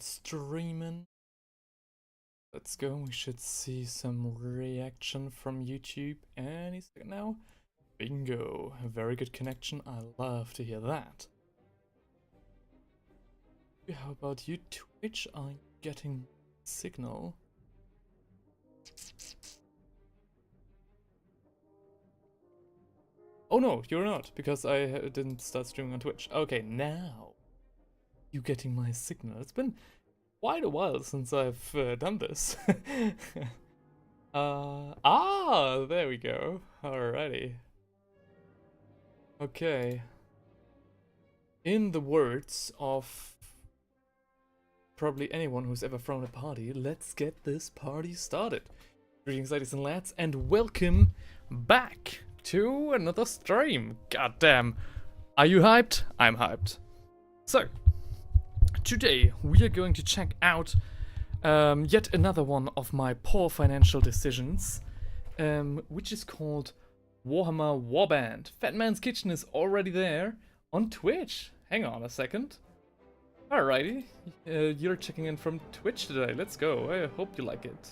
start streaming. Let's go. We should see some reaction from YouTube any second now. Bingo. A very good connection. I love to hear that. How about you, Twitch? Are you getting signal? Oh no, you're not, because I didn't start streaming on Twitch. Okay, now you getting my signal. It's been quite a while since I've done this. There we go. Alrighty. Okay. In the words of probably anyone who's ever thrown a party, let's get this party started. Greetings, ladies and lads, and welcome back to another stream. God damn. Are you hyped? I'm hyped. So, today we are going to check out yet another one of my poor financial decisions, which is called Warhammer Warband. Fatman's Kitchen is already there on Twitch. Hang on a second. Alrighty, you're checking in from Twitch today. Let's go. I hope you like it.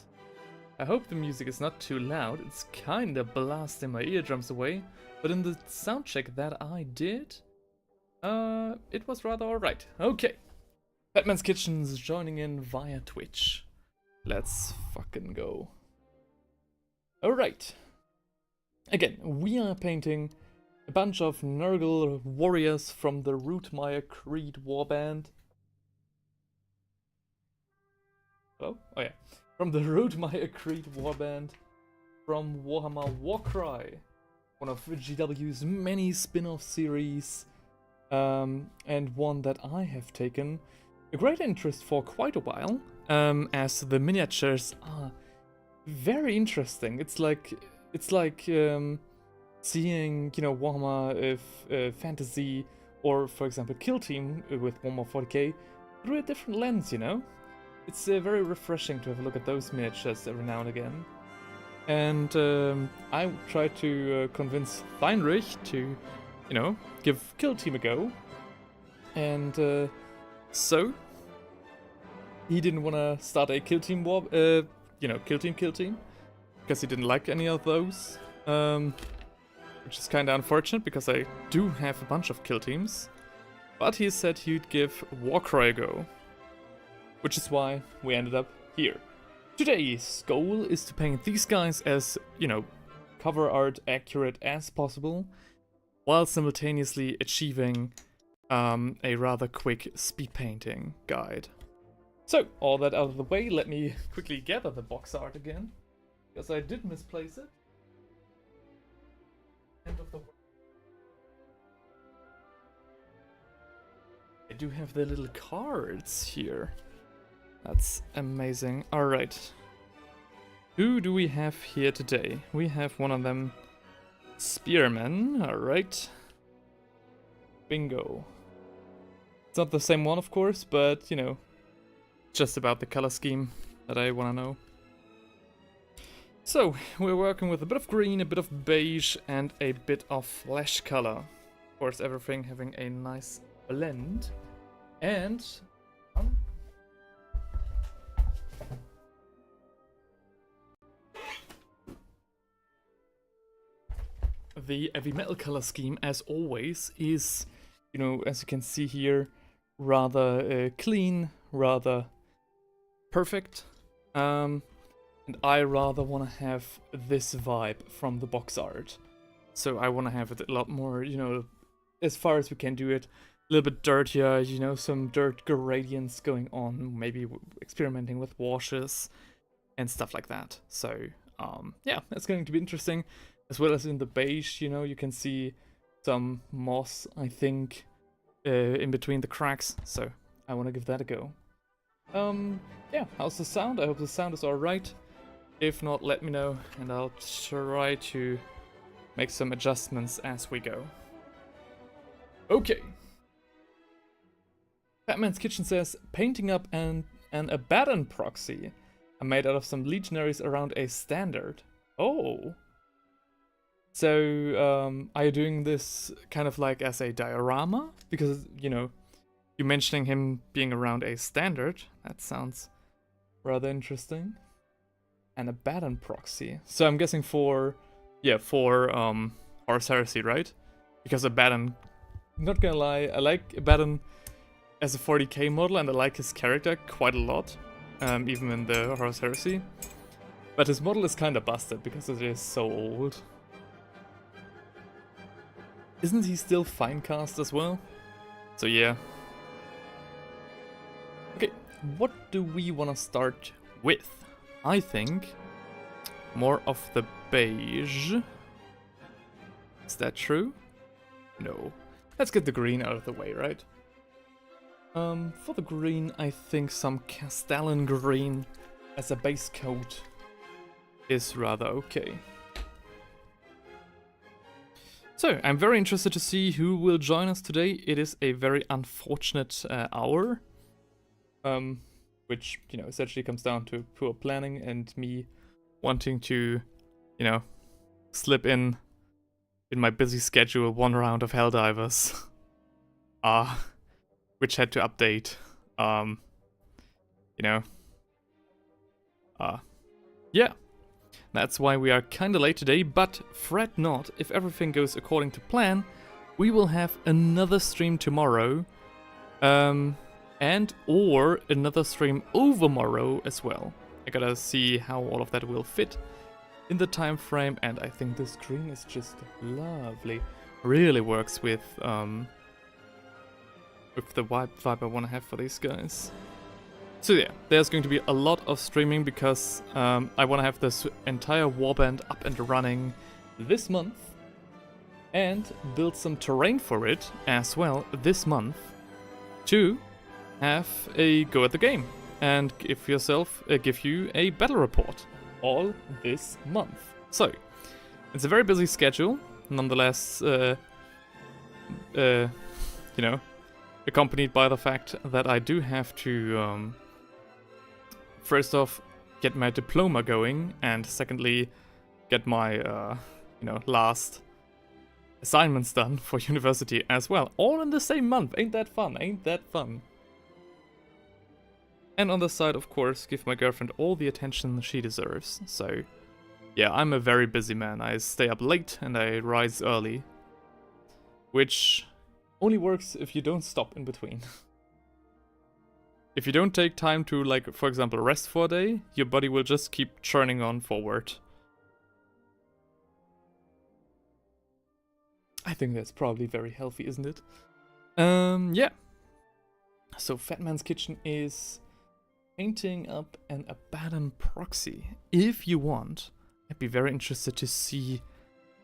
I hope the music is not too loud. It's kinda blasting my eardrums away, but in the sound check that I did, it was rather alright. Okay. Batman's Kitchen is joining in via Twitch. Let's fucking go. Alright. Again, we are painting a bunch of Nurgle warriors from the Rootmire Creed Warband. Hello? Oh yeah. From the Rootmire Creed Warband from Warhammer Warcry, one of GW's many spin-off series, and one that I have taken a great interest for quite a while, as the miniatures are very interesting. It's like seeing, you know, Warhammer Fantasy, or for example Kill Team with Warhammer 40k through a different lens, you know? It's very refreshing to have a look at those miniatures every now and again. And I tried to convince Heinrich to, you know, give Kill Team a go. And so he didn't want to start a Kill Team Kill Team, because he didn't like any of those. Which is kind of unfortunate, because I do have a bunch of Kill Teams. But he said he'd give Warcry a go. Which is why we ended up here. Today's goal is to paint these guys as, you know, cover art accurate as possible, while simultaneously achieving a rather quick speed painting guide. So, all that out of the way, let me quickly gather the box art again, because I did misplace it. End of the world. I do have the little cards here. That's amazing. Alright. Who do we have here today? We have one of them spearmen. Alright. Bingo. It's not the same one, of course, but, you know, just about the color scheme that I want to know. So, we're working with a bit of green, a bit of beige, and a bit of flesh color. Of course, everything having a nice blend. And the heavy metal color scheme, as always, is, you know, as you can see here, rather clean, rather perfect. And I rather want to have this vibe from the box art. So I want to have it a lot more, you know, as far as we can do it, a little bit dirtier, you know, some dirt gradients going on, maybe experimenting with washes and stuff like that. So, yeah, it's going to be interesting. As well as in the beige, you know, you can see some moss, I think, in between the cracks. So I want to give that a go. Yeah, how's the sound? I hope the sound is alright. If not, let me know, and I'll try to make some adjustments as we go. Okay. Batman's Kitchen says, painting up an Abaddon proxy. I made out of some legionaries around a standard. Oh. So, are you doing this kind of like as a diorama? Because, you know, you mentioning him being around a standard, That sounds rather interesting. And a Baden proxy. So I'm guessing for Horus Heresy, right? Because Abaddon, not gonna lie, I like Abaddon as a 40k model and I like his character quite a lot, even in the Horus Heresy. But his model is kinda busted because it is so old. Isn't he still Finecast as well? So yeah. Okay, what do we wanna start with? I think more of the beige. Is that true? No. Let's get the green out of the way, right? For the green, I think some Castellan green as a base coat is rather okay. So, I'm very interested to see who will join us today. It is a very unfortunate hour. Which, you know, essentially comes down to poor planning and me wanting to, you know, slip in my busy schedule one round of Helldivers. Which had to update. Yeah. That's why we are kinda late today, but fret not, if everything goes according to plan, we will have another stream tomorrow. And or another stream overmorrow as well. I gotta see how all of that will fit in the time frame, and I think the screen is just lovely. Really works with the vibe I want to have for these guys. So yeah, there's going to be a lot of streaming because I want to have this entire Warband up and running this month and build some terrain for it as well this month to have a go at the game and give you a battle report all this month. So it's a very busy schedule, nonetheless, you know, accompanied by the fact that I do have to first off get my diploma going, and secondly get my you know, last assignments done for university as well, all in the same month. Ain't that fun? Ain't that fun? And on the side, of course, give my girlfriend all the attention she deserves. So, yeah, I'm a very busy man. I stay up late and I rise early. Which only works if you don't stop in between. If you don't take time to, like, for example, rest for a day, your body will just keep churning on forward. I think that's probably very healthy, isn't it? Yeah. So, Fat Man's Kitchen is painting up an Abaddon proxy. If you want, I'd be very interested to see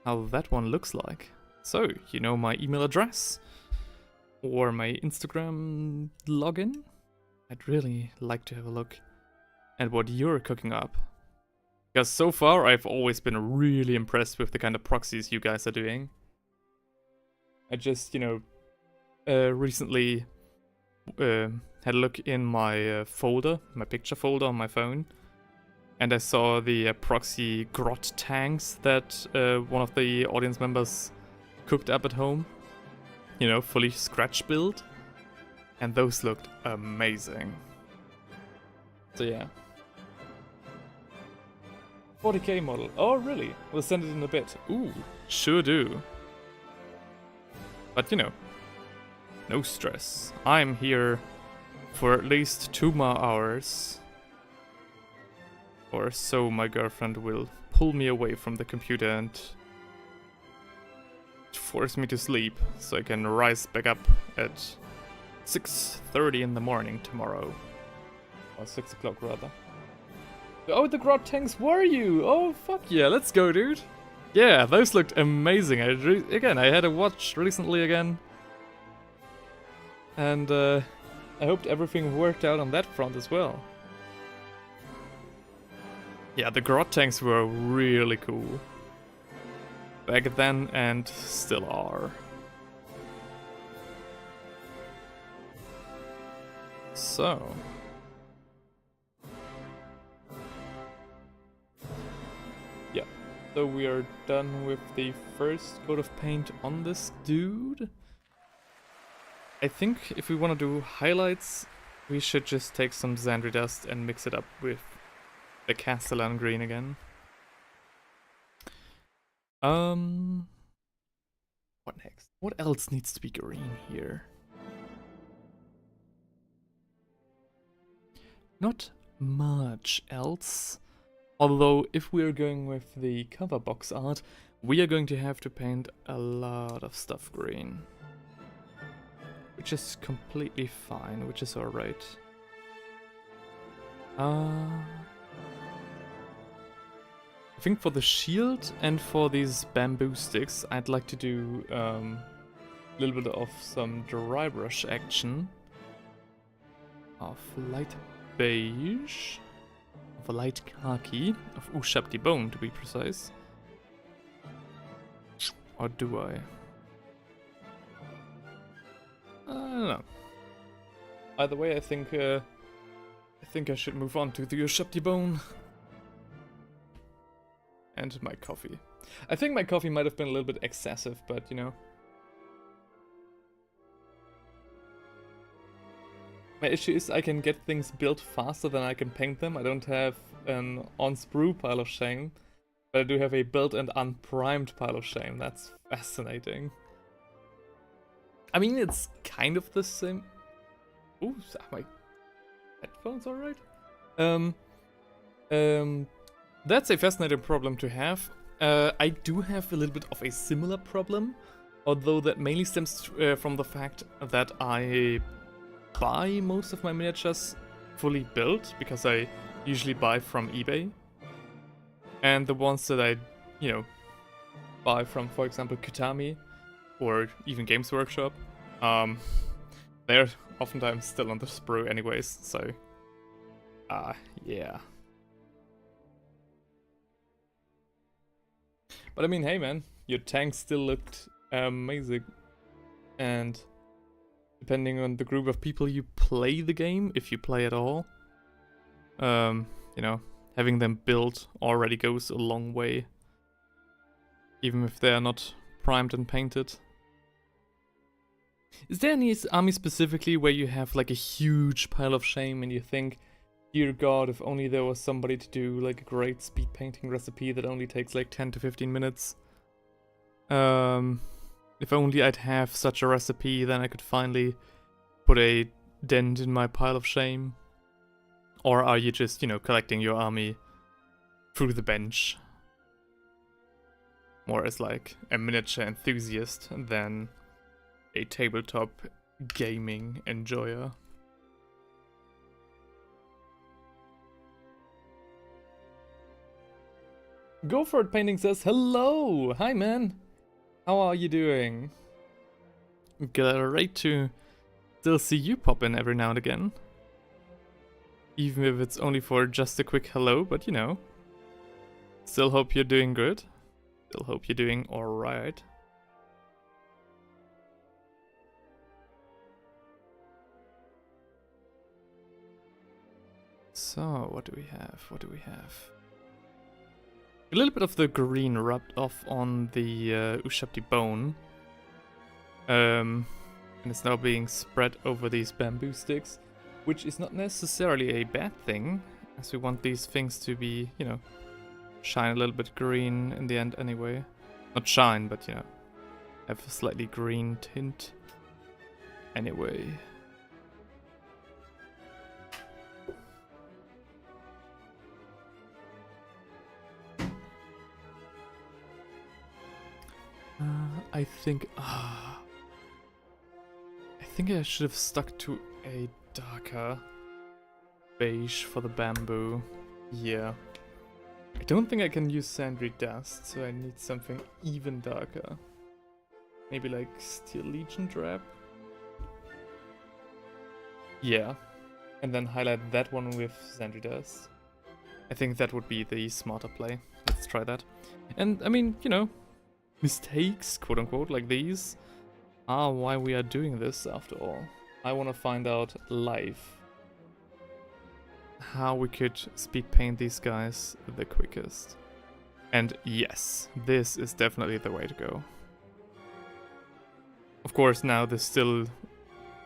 how that one looks like. So, you know my email address or my Instagram login? I'd really like to have a look at what you're cooking up. Because so far, I've always been really impressed with the kind of proxies you guys are doing. I just, you know, recently had a look in my folder, my picture folder on my phone, and I saw the proxy grot tanks that one of the audience members cooked up at home. You know, fully scratch build. And those looked amazing. So yeah. 40k model. Oh really? We'll send it in a bit. Ooh, sure do. But you know, no stress. I'm here for at least 2 more hours. Or so my girlfriend will pull me away from the computer and force me to sleep so I can rise back up at 6:30 in the morning tomorrow. Or 6 o'clock rather. Oh, the grot tanks were you? Oh, fuck yeah, let's go, dude. Yeah, those looked amazing. I had a watch recently again. And I hoped everything worked out on that front as well. Yeah, the grot tanks were really cool. Back then and still are. So. Yeah, so we are done with the first coat of paint on this dude. I think if we want to do highlights, we should just take some Xandri dust and mix it up with the Castellan green again. What next? What else needs to be green here? Not much else. Although, if we're going with the cover box art, we are going to have to paint a lot of stuff green. Which is completely fine, which is alright. I think for the shield and for these bamboo sticks, I'd like to do a little bit of some dry brush action. Of light beige. Of a light khaki. Of Ushabti bone, to be precise. Or do I? I don't know. Either way, I think I should move on to the Ushabti bone. And my coffee. I think my coffee might have been a little bit excessive, but you know. My issue is I can get things built faster than I can paint them. I don't have an on-sprue pile of shame, but I do have a built and unprimed pile of shame. That's fascinating. I mean, it's kind of the same. Ooh, are my headphones alright? That's a fascinating problem to have. I do have a little bit of a similar problem, although that mainly stems from the fact that I buy most of my miniatures fully built, because I usually buy from eBay. And the ones that I, you know, buy from, for example, Kutami or even Games Workshop, they're oftentimes still on the sprue anyways, so yeah. But I mean, hey man, your tank still looked amazing. And depending on the group of people you play the game, if you play at all, you know, having them built already goes a long way. Even if they are not primed and painted. Is there any army specifically where you have like a huge pile of shame and you think, dear God, if only there was somebody to do like a great speed painting recipe that only takes like 10 to 15 minutes. If only I'd have such a recipe, then I could finally put a dent in my pile of shame. Or are you just, you know, collecting your army through the bench? More as like a miniature enthusiast than a tabletop gaming enjoyer. Go for it Painting says, hello! Hi man! How are you doing? Great to still see you pop in every now and again. Even if it's only for just a quick hello, but you know. Still hope you're doing good. Still hope you're doing alright. So, what do we have? What do we have? A little bit of the green rubbed off on the Ushabti bone. And it's now being spread over these bamboo sticks, which is not necessarily a bad thing, as we want these things to be, you know, shine a little bit green in the end anyway. Not shine, but, you know, have a slightly green tint anyway. I think I should have stuck to a darker beige for the bamboo. Yeah. I don't think I can use Sandry Dust, so I need something even darker. Maybe like Steel Legion Drab? Yeah. And then highlight that one with Sandry Dust. I think that would be the smarter play. Let's try that. And I mean, you know, mistakes, quote unquote, like these are why we are doing this after all. I want to find out live how we could speed paint these guys the quickest. And yes, this is definitely the way to go. Of course, now this still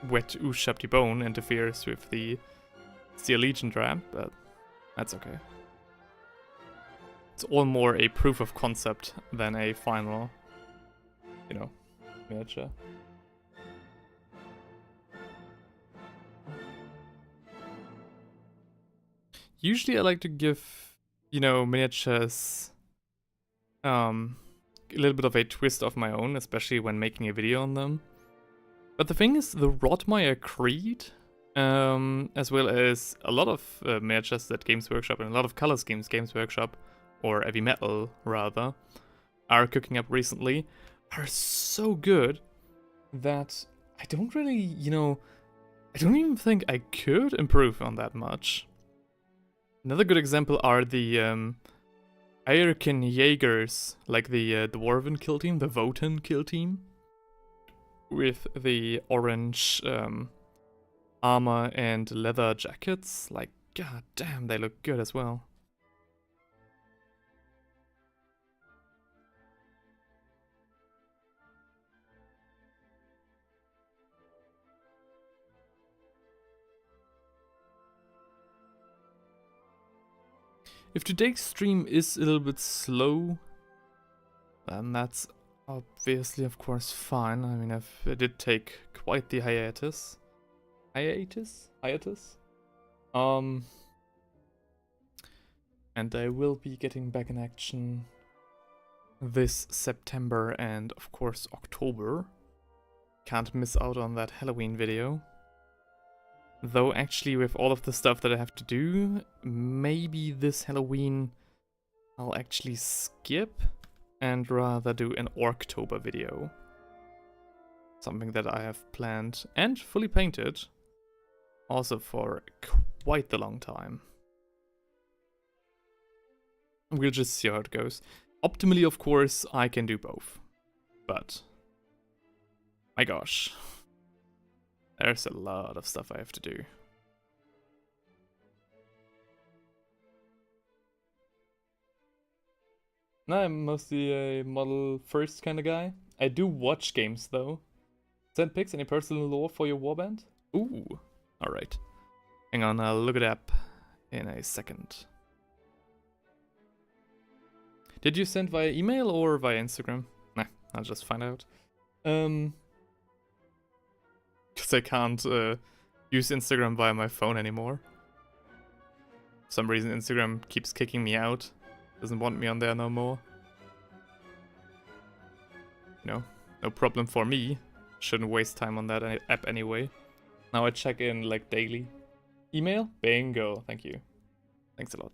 wet Ushabti bone interferes with the Steel Legion trap, but that's okay. It's all more a proof of concept than a final, you know, miniature. Usually I like to give, you know, miniatures a little bit of a twist of my own, especially when making a video on them. But the thing is, the Rootmire Creed, as well as a lot of miniatures that Games Workshop and a lot of color schemes Games Workshop, or heavy metal rather, are cooking up recently, are so good that I don't really, you know, I don't even think I could improve on that much. Another good example are the Ayrkin Jaegers, like the Dwarven kill team, the Votan kill team, with the orange armor and leather jackets. Like, god damn, they look good as well. If today's stream is a little bit slow, then that's obviously, of course, fine. I mean, I did take quite the hiatus. Hiatus? And I will be getting back in action this September and, of course, October. Can't miss out on that Halloween video. Though actually with all of the stuff that I have to do, maybe this Halloween I'll actually skip and rather do an Orktober video. Something that I have planned and fully painted, also for quite the long time. We'll just see how it goes. Optimally, of course, I can do both. But, my gosh. There's a lot of stuff I have to do. No, I'm mostly a model first kind of guy. I do watch games though. Send pics, any personal lore for your warband? Ooh, alright. Hang on, I'll look it up in a second. Did you send via email or via Instagram? Nah, I'll just find out. Because I can't use Instagram via my phone anymore. For some reason Instagram keeps kicking me out. Doesn't want me on there no more. You know, no problem for me. Shouldn't waste time on that app anyway. Now I check in like daily. Email? Bingo, thank you. Thanks a lot.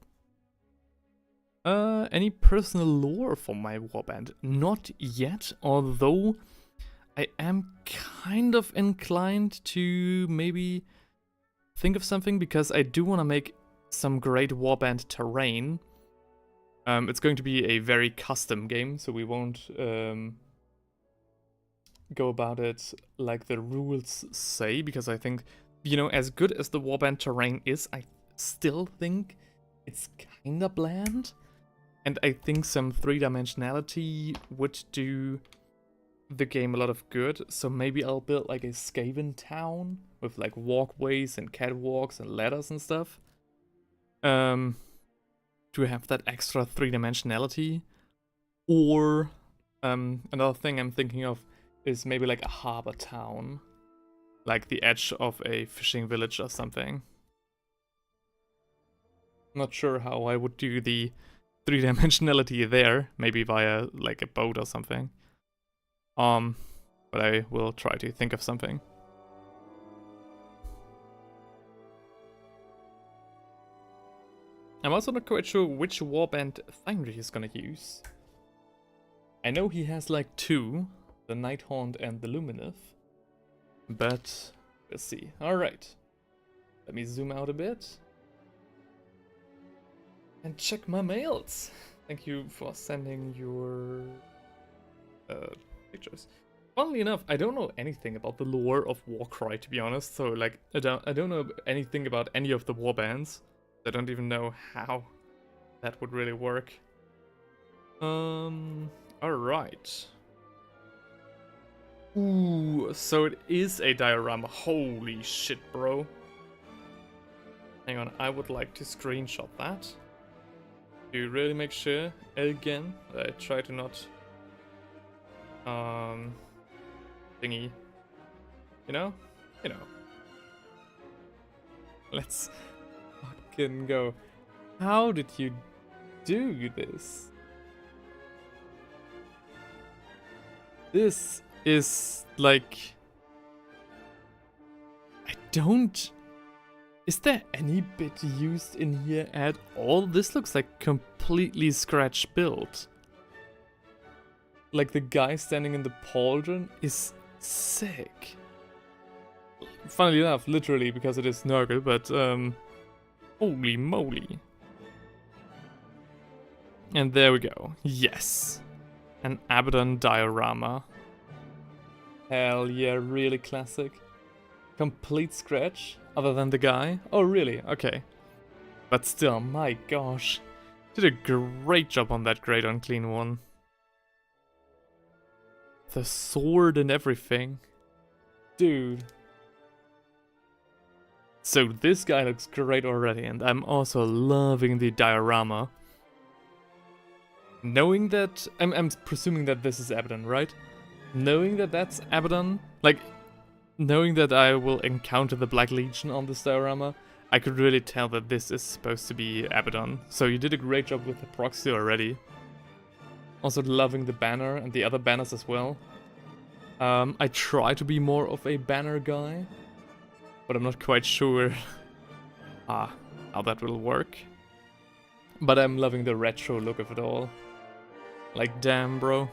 Any personal lore for my warband? Not yet, although I am kind of inclined to maybe think of something because I do want to make some great warband terrain. It's going to be a very custom game, so we won't go about it like the rules say, because I think, you know, as good as the warband terrain is, I still think it's kinda bland. And I think some three-dimensionality would do the game a lot of good, so maybe I'll build like a Skaven town with like walkways and catwalks and ladders and stuff. To have that extra three-dimensionality. Or another thing I'm thinking of is maybe like a harbor town, like the edge of a fishing village or something. Not sure how I would do the three-dimensionality there, maybe via like a boat or something. But I will try to think of something. I'm also not quite sure which warband Theinrich is gonna use. I know he has like two, the Nighthaunt and the Lumineth, but we'll see. Alright, let me zoom out a bit and check my mails. Thank you for sending your pictures. Funnily enough, I don't know anything about the lore of Warcry, to be honest. So like, I don't know anything about any of the warbands. I don't even know how that would really work. Alright. Ooh, so it is a diorama. Holy shit, bro. Hang on, I would like to screenshot that. To really make sure, again, that I try to not... thingy. You know? You know. Let's fucking go. How did you do this? This is like... I don't... Is there any bit used in here at all? This looks like completely scratch built. Like the guy standing in the pauldron is sick. Funnily enough, literally, because it is Nurgle, but holy moly. And there we go. Yes. An Abaddon diorama. Hell yeah, really classic. Complete scratch, other than the guy. Oh really? Okay. But still, my gosh. Did a great job on that great unclean one. The sword and everything. Dude. So this guy looks great already, and I'm also loving the diorama. Knowing that... I'm presuming that this is Abaddon, right? Knowing that that's Abaddon, like, knowing that I will encounter the Black Legion on this diorama, I could really tell that this is supposed to be Abaddon. So you did a great job with the proxy already. Also loving the banner and the other banners as well. I try to be more of a banner guy, but I'm not quite sure how that will work. But I'm loving the retro look of it all. Like, damn, bro.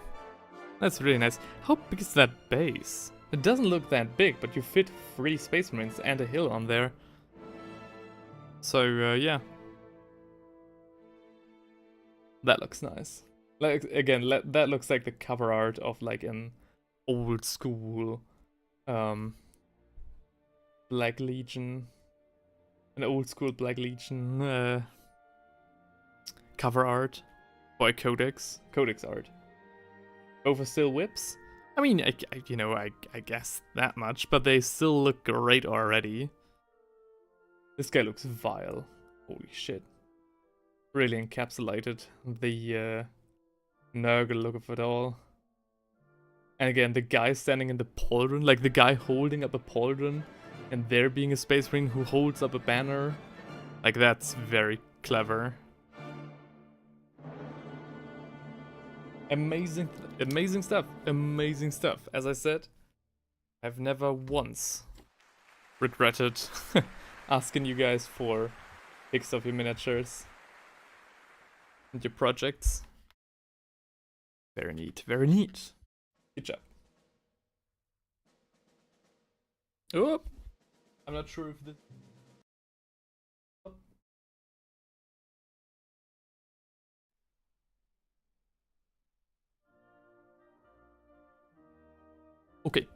That's really nice. How big is that base? It doesn't look that big, but you fit 3 Space Marines and a hill on there. So, yeah. That looks nice. Like, again, that looks like the cover art of, like, an old school Black Legion. An old school Black Legion cover art. Or Codex art. Both are still whips. I mean, I guess that much, but they still look great already. This guy looks vile. Holy shit. Really encapsulated the Nurgle look of it all. And again, the guy standing in the pauldron, like the guy holding up a pauldron, and there being a Space Marine who holds up a banner. Like, that's very clever. Amazing stuff. Amazing stuff. As I said, I've never once regretted asking you guys for pics of your miniatures and your projects. Very neat. Very neat. Good job. Oh, I'm not sure if this... Okay.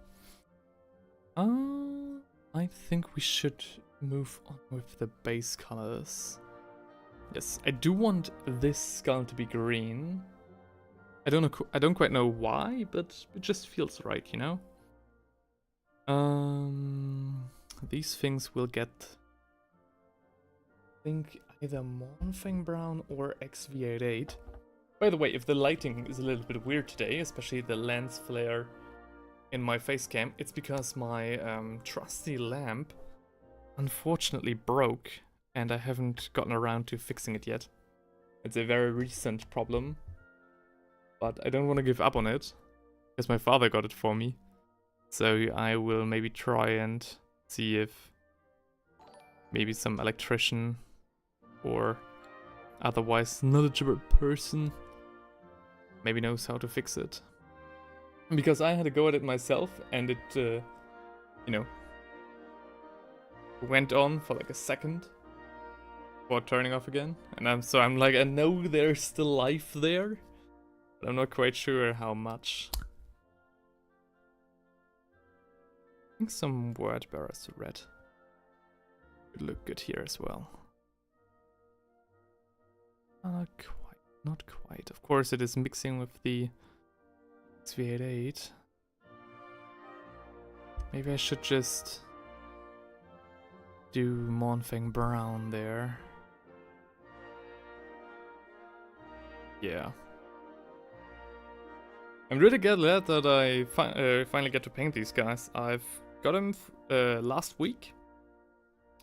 I think we should move on with the base colors. Yes, I do want this skull to be green. I don't quite know why, but it just feels right, you know? These things will get, I think, either Mornfang Brown or XV88. By the way, if the lighting is a little bit weird today, especially the lens flare in my face cam, it's because my trusty lamp unfortunately broke and I haven't gotten around to fixing it yet. It's a very recent problem, but I don't want to give up on it because my father got it for me. So I will maybe try and see if maybe some electrician or otherwise knowledgeable person maybe knows how to fix it. Because I had to go at it myself, and it, you know, went on for like a second before turning off again. And I'm like, I know there's still life there, but I'm not quite sure how much. I think some word bearers red would look good here as well. Not quite. Of course, it is mixing with the XV88. Maybe I should just do Monfang Brown there. Yeah. I'm really glad that I finally get to paint these guys. I've got them last week.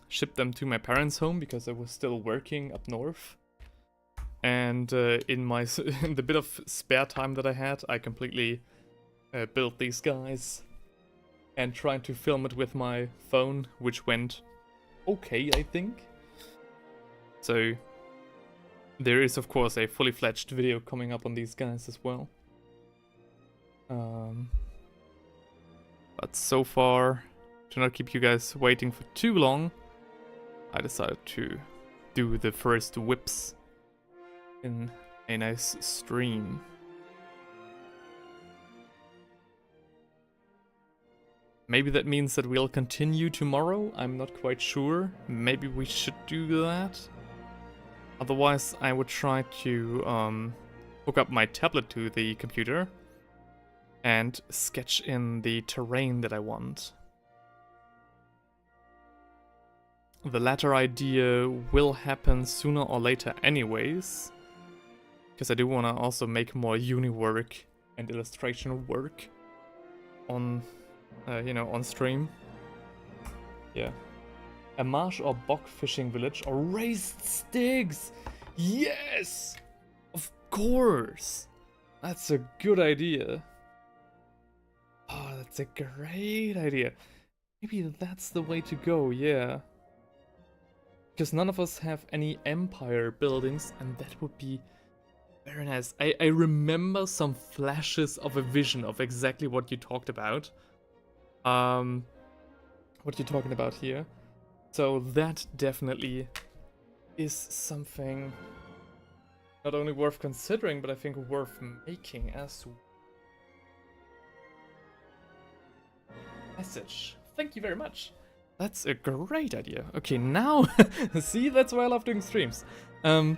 Shipped them to my parents' home because I was still working up north. And in the bit of spare time that I had, I completely built these guys. And tried to film it with my phone, which went okay, I think. So there is, of course, a fully fledged video coming up on these guys as well. But so far, to not keep you guys waiting for too long, I decided to do the first whips in a nice stream. Maybe that means that we'll continue tomorrow, I'm not quite sure. Maybe we should do that. Otherwise, I would try to hook up my tablet to the computer and sketch in the terrain that I want. The latter idea will happen sooner or later anyways, because I do want to also make more uni work and illustration work on, on stream. Yeah. A marsh or bog fishing village or raised stigs! Yes! Of course! That's a good idea. Oh, that's a great idea. Maybe that's the way to go, yeah. Because none of us have any empire buildings, and that would be very nice. I remember some flashes of a vision of exactly what you talked about. What you're talking about here. So that definitely is something not only worth considering, but I think worth making as well. Message. Thank you very much. That's a great idea. Okay, now, see, that's why I love doing streams. Now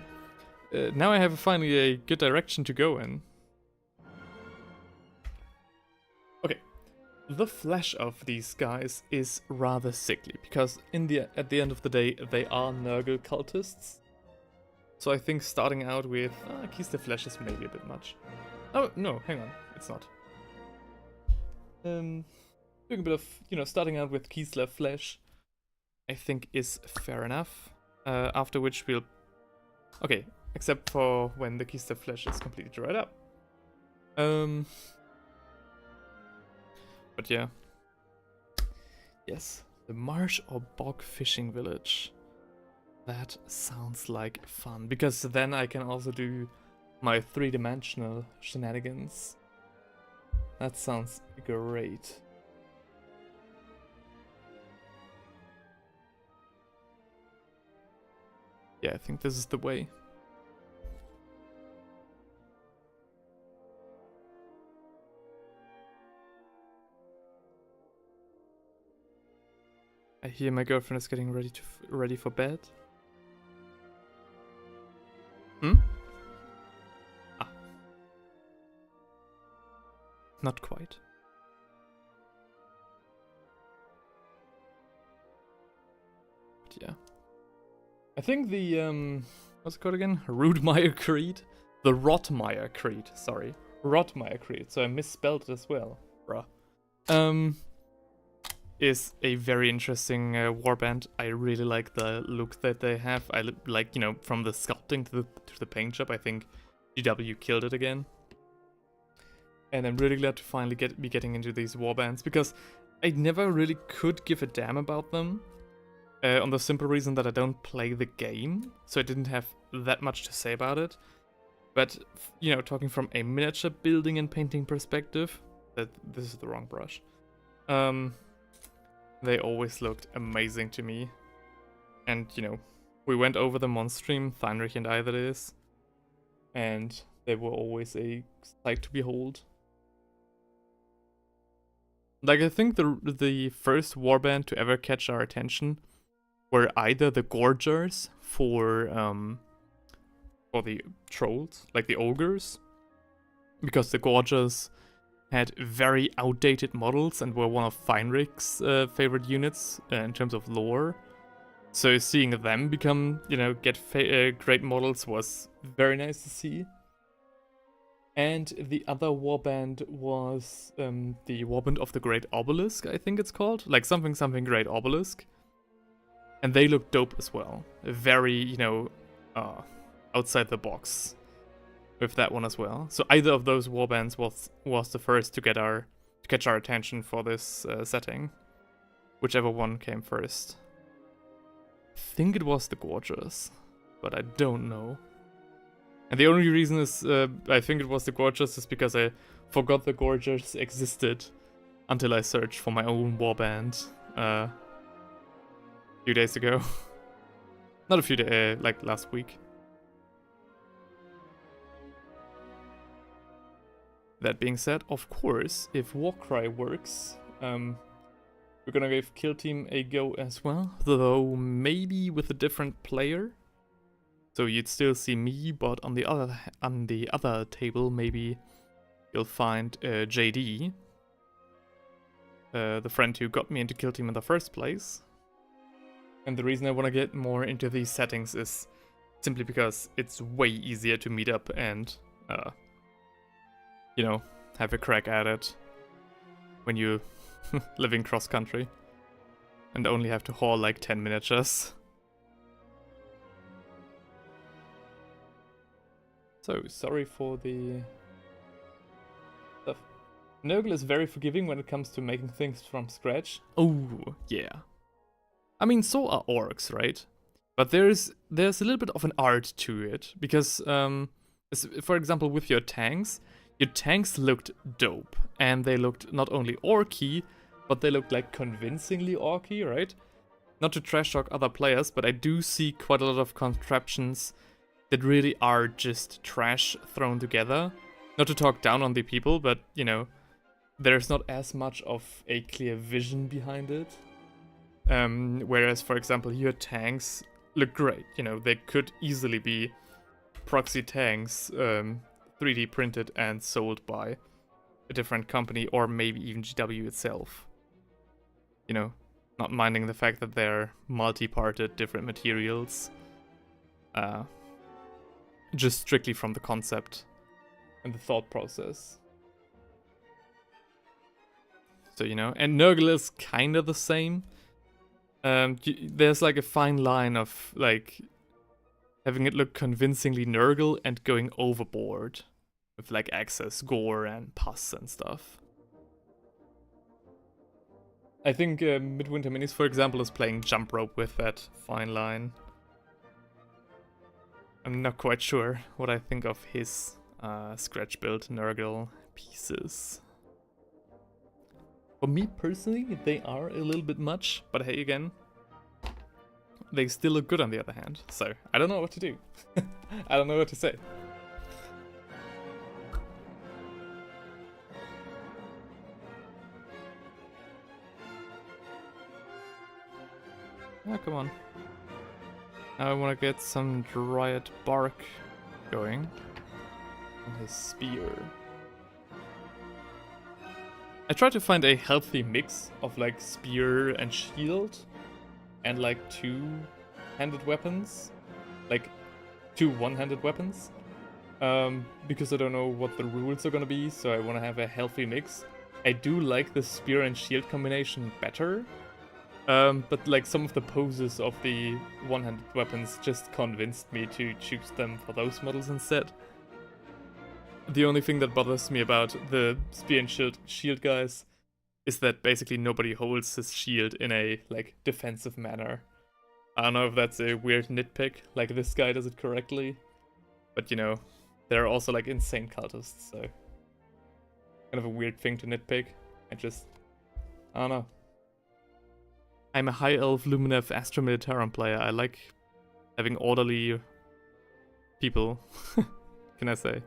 I have finally a good direction to go in. Okay, the flesh of these guys is rather sickly, because at the end of the day, they are Nurgle cultists. So I think starting out with Keystone flesh is maybe a bit much. Oh, no, hang on, it's not. Doing a bit of, starting out with Kislev flesh, I think is fair enough. After which we'll... Okay, except for when the Kislev flesh is completely dried up. But yeah. Yes, the marsh or bog fishing village. That sounds like fun, because then I can also do my 3-dimensional shenanigans. That sounds great. Yeah, I think this is the way. I hear my girlfriend is getting ready for bed. Hmm? Ah. Not quite. But yeah. I think the, what's it called again? Rootmire Creed? The Rootmire Creed, sorry. Rootmire Creed, so I misspelled it as well. Bruh. Is a very interesting warband. I really like the look that they have. I like, from the sculpting to the paint job, I think GW killed it again. And I'm really glad to finally be getting into these warbands, because I never really could give a damn about them. On the simple reason that I don't play the game, so I didn't have that much to say about it. But, talking from a miniature building and painting perspective, this is the wrong brush. They always looked amazing to me. And, we went over them on stream, Theinrich and I, that is. And they were always a sight to behold. Like, I think the first warband to ever catch our attention were either the Gorgers for the trolls, like the ogres, because the Gorgers had very outdated models and were one of Feinrich's favorite units in terms of lore. So seeing them become, you know, get great models was very nice to see. And the other warband was the Warband of the Great Obelisk, I think it's called. Like something Great Obelisk. And they look dope as well. Very, you know, outside the box with that one as well. So either of those warbands was the first to catch our attention for this setting. Whichever one came first. I think it was the Gorgers, but I don't know. And the only reason is I think it was the Gorgers is because I forgot the Gorgers existed until I searched for my own warband a few days ago. Not a few days, like last week. That being said, of course, if Warcry works, we're gonna give Kill Team a go as well, though maybe with a different player. So you'd still see me, but on the other table, maybe you'll find JD, the friend who got me into Kill Team in the first place. And the reason I want to get more into these settings is simply because it's way easier to meet up and, you know, have a crack at it when you living cross country and only have to haul like 10 miniatures. So, sorry for the stuff. Nurgle is very forgiving when it comes to making things from scratch. Oh, yeah. I mean, so are orcs, right? But there's a little bit of an art to it, because, for example, with your tanks looked dope, and they looked not only orky, but they looked like convincingly orky, right? Not to trash talk other players, but I do see quite a lot of contraptions that really are just trash thrown together. Not to talk down on the people, but, you know, there's not as much of a clear vision behind it. Whereas, for example, your tanks look great. You know, they could easily be proxy tanks, 3D printed and sold by a different company, or maybe even GW itself. You know, not minding the fact that they're multi-parted, different materials. Just strictly from the concept and the thought process. So, you know, and Nurgle is kind of the same. There's like a fine line of like having it look convincingly Nurgle and going overboard with like excess gore and pus and stuff. I think Midwinter Minis, for example, is playing jump rope with that fine line. I'm not quite sure what I think of his scratch build Nurgle pieces. For me personally, they are a little bit much, but hey, again, they still look good on the other hand. So, I don't know what to do. I don't know what to say. Oh, come on. Now I want to get some Dryad Bark going. And his spear. I try to find a healthy mix of like spear and shield and like two-handed weapons. Like two one-handed weapons. Because I don't know what the rules are gonna be, so I want to have a healthy mix. I do like the spear and shield combination better. But like some of the poses of the one-handed weapons just convinced me to choose them for those models instead. The only thing that bothers me about the spear and shield guys is that basically nobody holds his shield in a like defensive manner. I don't know if that's a weird nitpick, like this guy does it correctly, but you know, they're also like insane cultists, so kind of a weird thing to nitpick. I don't know. I'm a high elf Luminev Astra Militarum player. I like having orderly people. Can I say?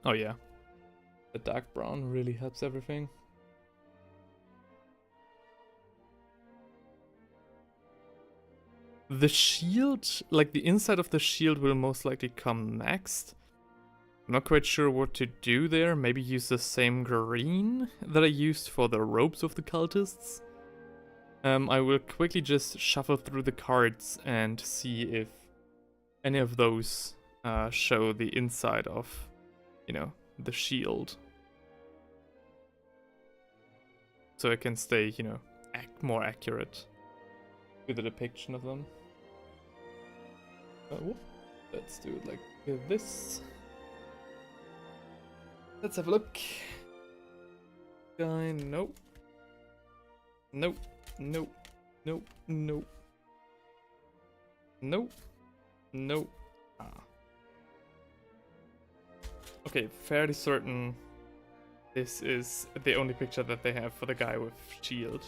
Oh yeah. The dark brown really helps everything. The shield, like the inside of the shield will most likely come next. I'm not quite sure what to do there. Maybe use the same green that I used for the robes of the cultists. I will quickly just shuffle through the cards and see if any of those show the inside of, you know, the shield. So I can stay, you know, more accurate with the depiction of them. Let's do it like this. Let's have a look. Guy, nope. Nope. Nope. Nope. Nope. Nope. Nope. Ah. Okay, fairly certain this is the only picture that they have for the guy with shield.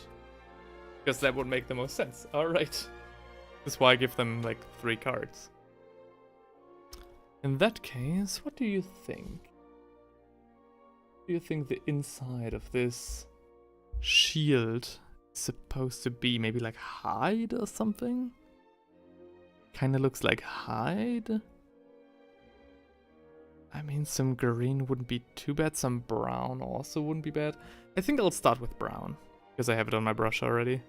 Because that would make the most sense. Alright. That's why I give them like 3 cards. In that case, what do you think? Do you think the inside of this shield is supposed to be maybe like hide or something? Kinda looks like hide. I mean, some green wouldn't be too bad. Some brown also wouldn't be bad. I think I'll start with brown, because I have it on my brush already.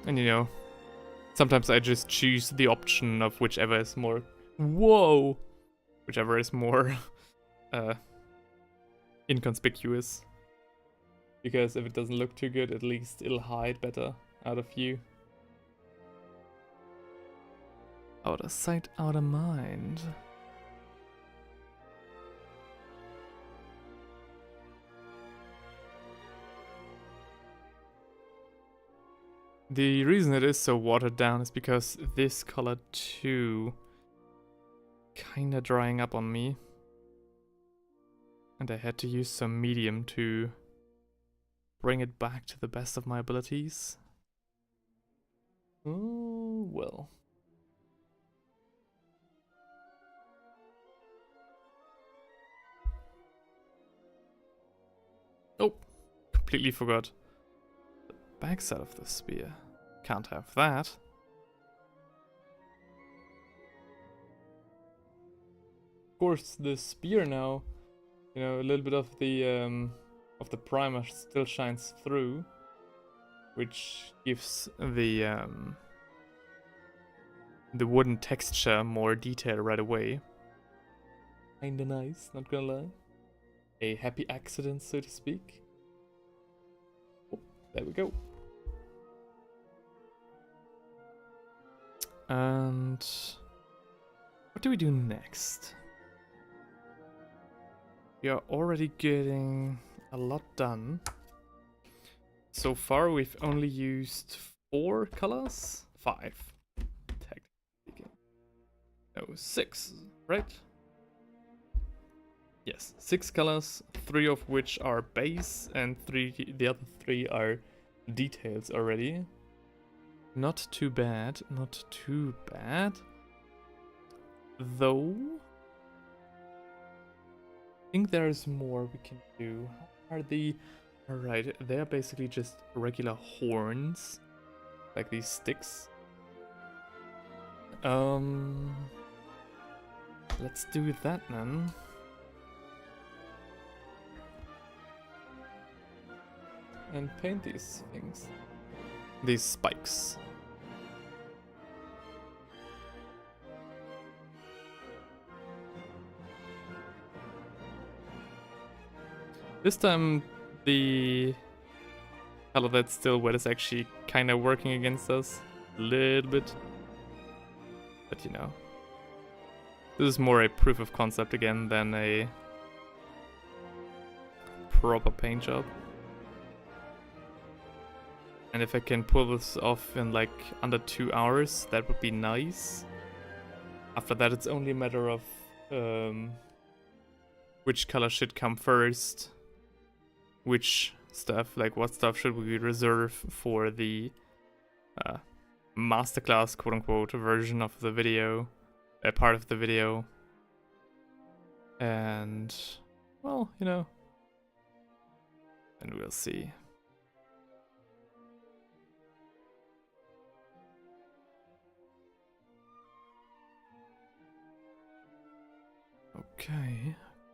And you know, sometimes I just choose the option of whichever is more... Whoa! Whichever is more inconspicuous. Because if it doesn't look too good, at least it'll hide better out of view. Out of sight, out of mind. The reason it is so watered down is because this color too kinda drying up on me. And I had to use some medium to bring it back to the best of my abilities. Oh, well. Oh, completely forgot. The backside of the spear. Can't have that. Of course, the spear now, you know, a little bit of the primer still shines through, which gives the wooden texture more detail right away. Kinda nice, not gonna lie. A happy accident, so to speak. Oh, there we go. And what do we do next? We are already getting a lot done. So far we've only used 4 colors? 5. Technically. No, 6, right? Yes, 6 colors, 3 of which are base and the other 3 are details already. Not too bad, not too bad. Though, I think there's more we can do. How are the... Alright, they're basically just regular horns. Like these sticks. Let's do that then. And paint these things. These spikes. This time the color that's still wet is actually kind of working against us a little bit. But you know, this is more a proof of concept again than a proper paint job. And if I can pull this off in like under 2 hours, that would be nice. After that, it's only a matter of which color should come first. Which stuff, like what stuff should we reserve for the masterclass, quote-unquote, version of the video, part of the video. And, well, you know, and we'll see.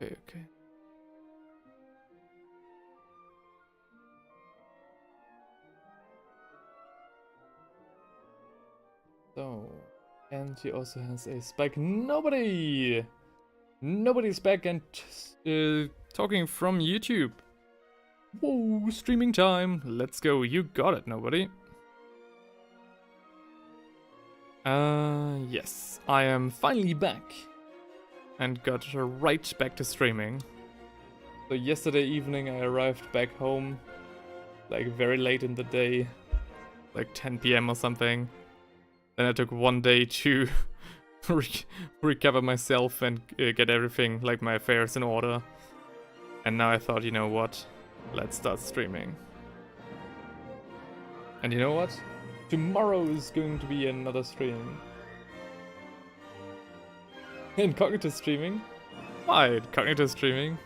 Okay. So, and he also has a spike. Nobody's back and talking from YouTube. Whoa, streaming time. Let's go. You got it, nobody. Yes, I am finally back and got right back to streaming. So yesterday evening I arrived back home, like very late in the day, like 10 PM or something. Then I took one day to recover myself and get everything, like my affairs in order. And now I thought, you know what, let's start streaming. And you know what? Tomorrow is going to be another stream. Incognito streaming? Why incognito streaming?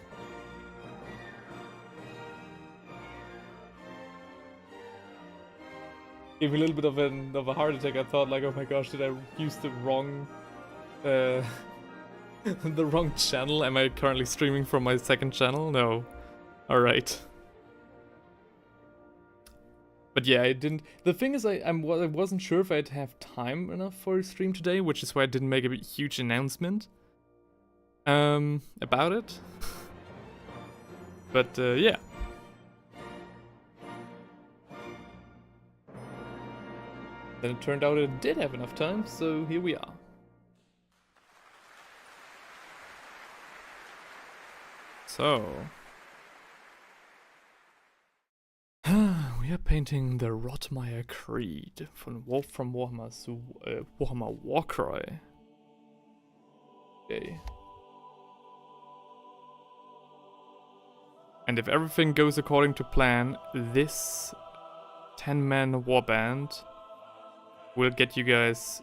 Gave me a little bit of a heart attack. I thought like, oh my gosh, did I use the wrong the wrong channel? Am I currently streaming from my second channel? No. Alright. But yeah, I didn't. The thing is, I wasn't sure if I'd have time enough for a stream today, which is why I didn't make a huge announcement about it. But yeah. Then it turned out it did have enough time, so here we are. So. We are painting the Rootmire Creed from Warhammer's Warhammer Warcry. Okay. And if everything goes according to plan, this 10-man warband will get you guys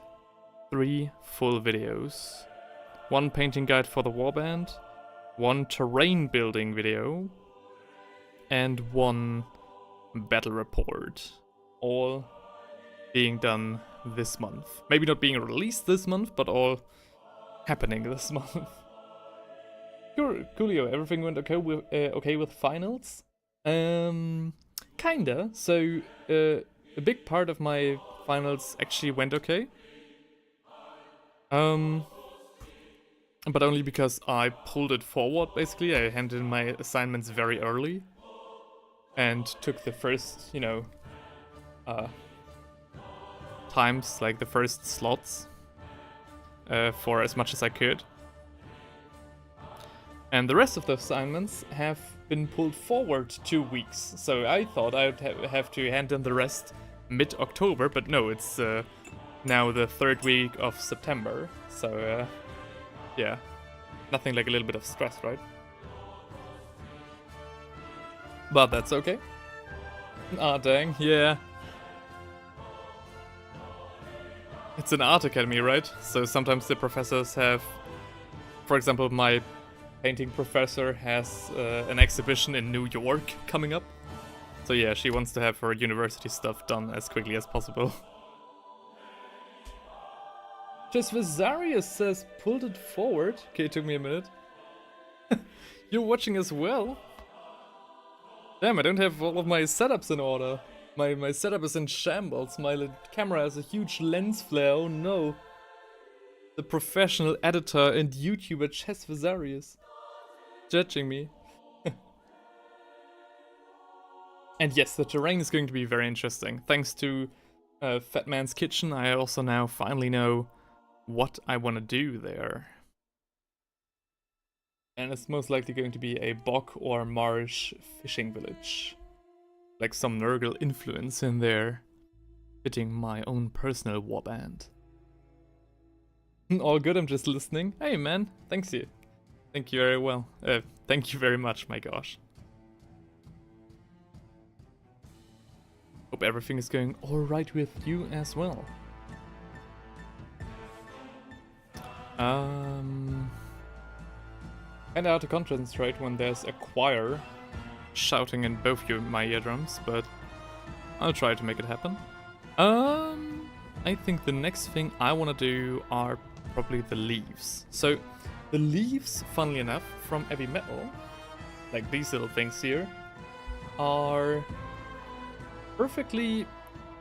3 full videos. 1 painting guide for the warband, 1 terrain building video, and 1 battle report, all being done this month. Maybe not being released this month, but all happening this month. Coolio, everything went okay with finals? Kinda. So a big part of my finals actually went okay. But only because I pulled it forward, basically. I handed in my assignments very early. And took the first, you know, times, like the first slots, for as much as I could. And the rest of the assignments have been pulled forward 2 weeks. So I thought I'd have to hand in the rest mid-October, but no, it's now the 3rd week of September. So, yeah, nothing like a little bit of stress, right? But that's okay. Ah, dang, yeah. It's an art academy, right? So sometimes the professors have... For example, my painting professor has an exhibition in New York coming up. So yeah, she wants to have her university stuff done as quickly as possible. Just Vasarius says, pulled it forward. Okay, it took me a minute. You're watching as well? Damn, I don't have all of my setups in order. My setup is in shambles. My camera has a huge lens flare. Oh no. The professional editor and YouTuber Chess Vasarius judging me. And yes, the terrain is going to be very interesting. Thanks to Fat Man's Kitchen, I also now finally know what I want to do there. And it's most likely going to be a bog or marsh fishing village. Like some Nurgle influence in there, fitting my own personal warband. All good, I'm just listening. Hey man, thanks you. Thank you very well. Thank you very much, my gosh. Hope everything is going alright with you as well. Kinda hard to concentrate when there's a choir shouting in both my eardrums, but I'll try to make it happen. I think the next thing I want to do are probably the leaves. So The leaves, funnily enough, from heavy metal, like these little things here, are perfectly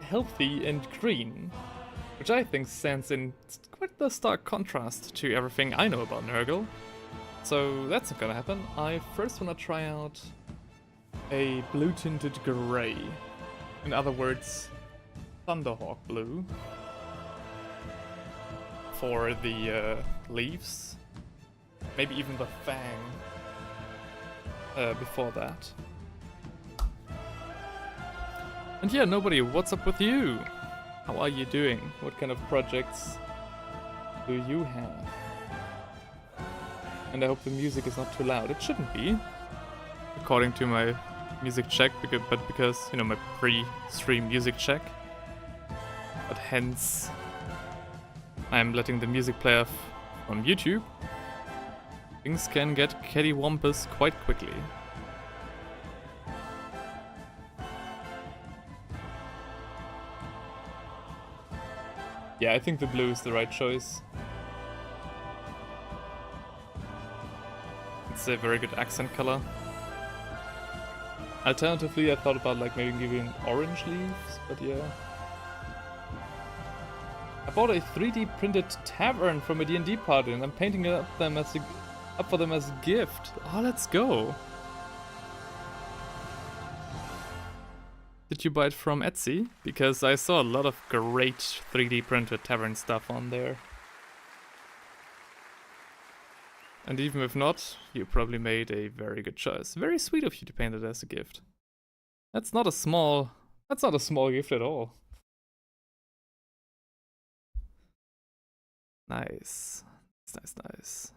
healthy and green, which I think stands in quite the stark contrast to everything I know about Nurgle. So that's not gonna happen. I first wanna try out a blue tinted grey. In other words, Thunderhawk blue for the leaves. Maybe even the fang before that. And yeah, nobody, what's up with you? How are you doing? What kind of projects do you have? And I hope the music is not too loud. It shouldn't be, according to my music check, but because, you know, my pre-stream music check. But hence, I'm letting the music play off on YouTube. Things can get cattywampus quite quickly. Yeah, I think the blue is the right choice. It's a very good accent color. Alternatively, I thought about like maybe giving orange leaves, but yeah. I bought a 3D printed tavern from a D&D party and I'm painting it up for them as a gift. Oh, let's go. Did you buy it from Etsy? Because I saw a lot of great 3D printed tavern stuff on there. And even if not, you probably made a very good choice. Very sweet of you to paint it as a gift. That's not a small gift at all. Nice. Nice.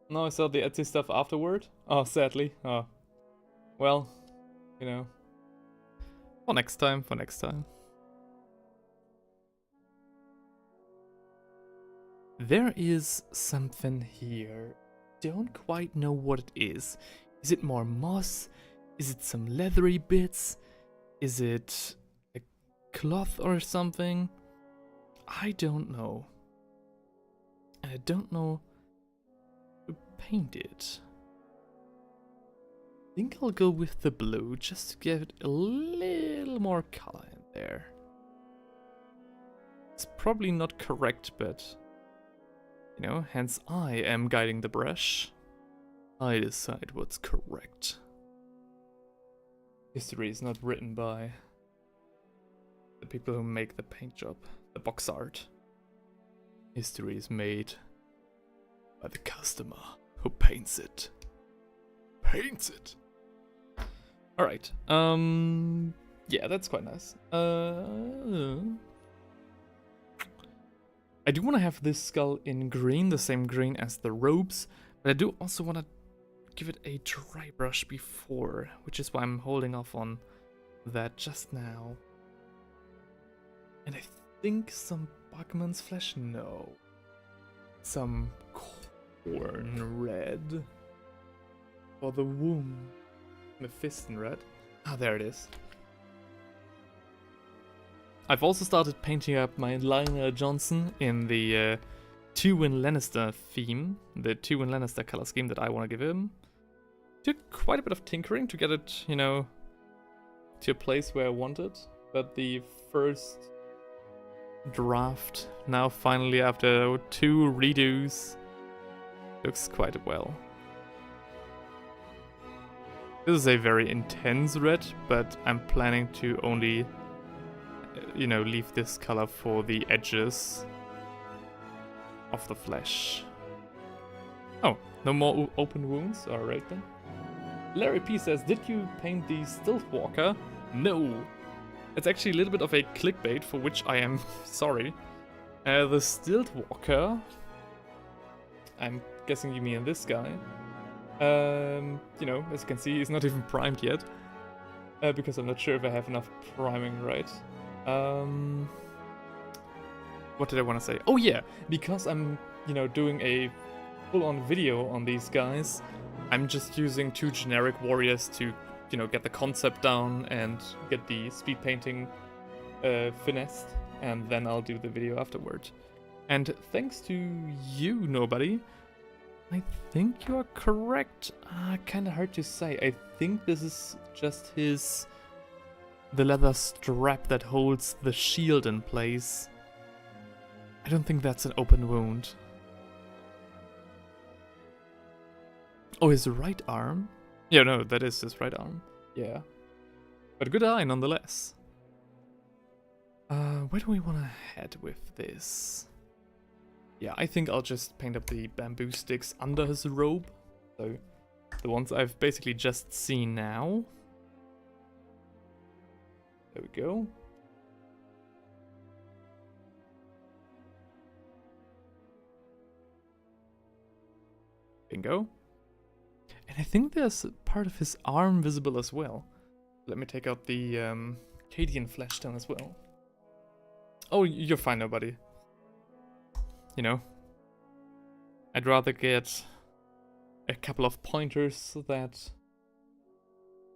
No, I saw the Etsy stuff afterward. Oh, sadly. Oh. Well, you know. For next time. There is something here. Don't quite know what it is. Is it more moss? Is it some leathery bits? Is it a cloth or something? I don't know. I don't know to paint it. I think I'll go with the blue just to get a little more color in there. It's probably not correct, but you know, hence I am guiding the brush. I decide what's correct. History is not written by the people who make the paint job, the box art. History is made by the customer who paints it. Alright, yeah, that's quite nice. I do want to have this skull in green, the same green as the robes, but I do also want to give it a dry brush before, which is why I'm holding off on that just now. And I think some Bugman's flesh? No. Some corn red. For the womb. Mephiston red. Ah, there it is. I've also started painting up my Lionel Johnson in the Tywin Lannister theme, the Tywin Lannister color scheme that I want to give him. Took quite a bit of tinkering to get it, you know, to a place where I want it, but the first draft, now finally after 2 redos, looks quite well. This is a very intense red, but I'm planning to only, you know, leave this color for the edges of the flesh. Oh, no more open wounds? Alright then. Larry P says, did you paint the Stealthwalker? No. It's actually a little bit of a clickbait, for which I am sorry. The Stealthwalker, I'm guessing you mean this guy. You know, as you can see, he's not even primed yet. Because I'm not sure if I have enough priming right. What did I want to say? Oh yeah, because I'm you know, doing a full-on video on these guys. I'm just using 2 generic warriors to, you know, get the concept down and get the speed painting finessed, and then I'll do the video afterward. And thanks to you, Nobody, I think you are correct. Kind of hard to say. I think this is just the leather strap that holds the shield in place. I don't think that's an open wound. Oh, his right arm? Yeah, no, that is his right arm. Yeah. But a good eye nonetheless. Where do we want to head with this? Yeah, I think I'll just paint up the bamboo sticks under his robe. So, the ones I've basically just seen now. There we go. Bingo. And I think there's part of his arm visible as well. Let me take out the Cadian flesh down as well. Oh, you're fine, Nobody. You know, I'd rather get a couple of pointers that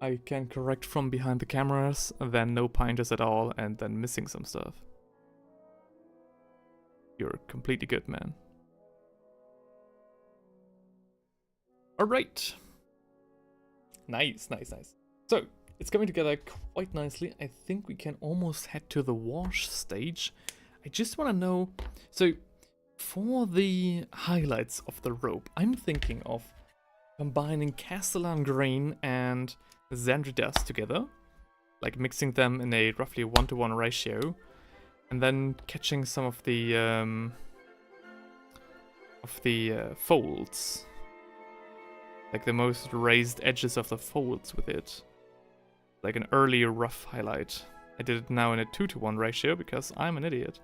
I can correct from behind the cameras than no pointers at all and then missing some stuff. You're completely good, man. Alright. Nice, nice, nice. So, it's coming together quite nicely. I think we can almost head to the wash stage. I just want to know... So, for the highlights of the rope, I'm thinking of combining Castellan Green and Xandri Dust together. Like mixing them in a roughly 1-to-1 ratio. And then catching some of the folds. Like the most raised edges of the folds with it. Like an early rough highlight. I did it now in a 2-to-1 ratio because I'm an idiot.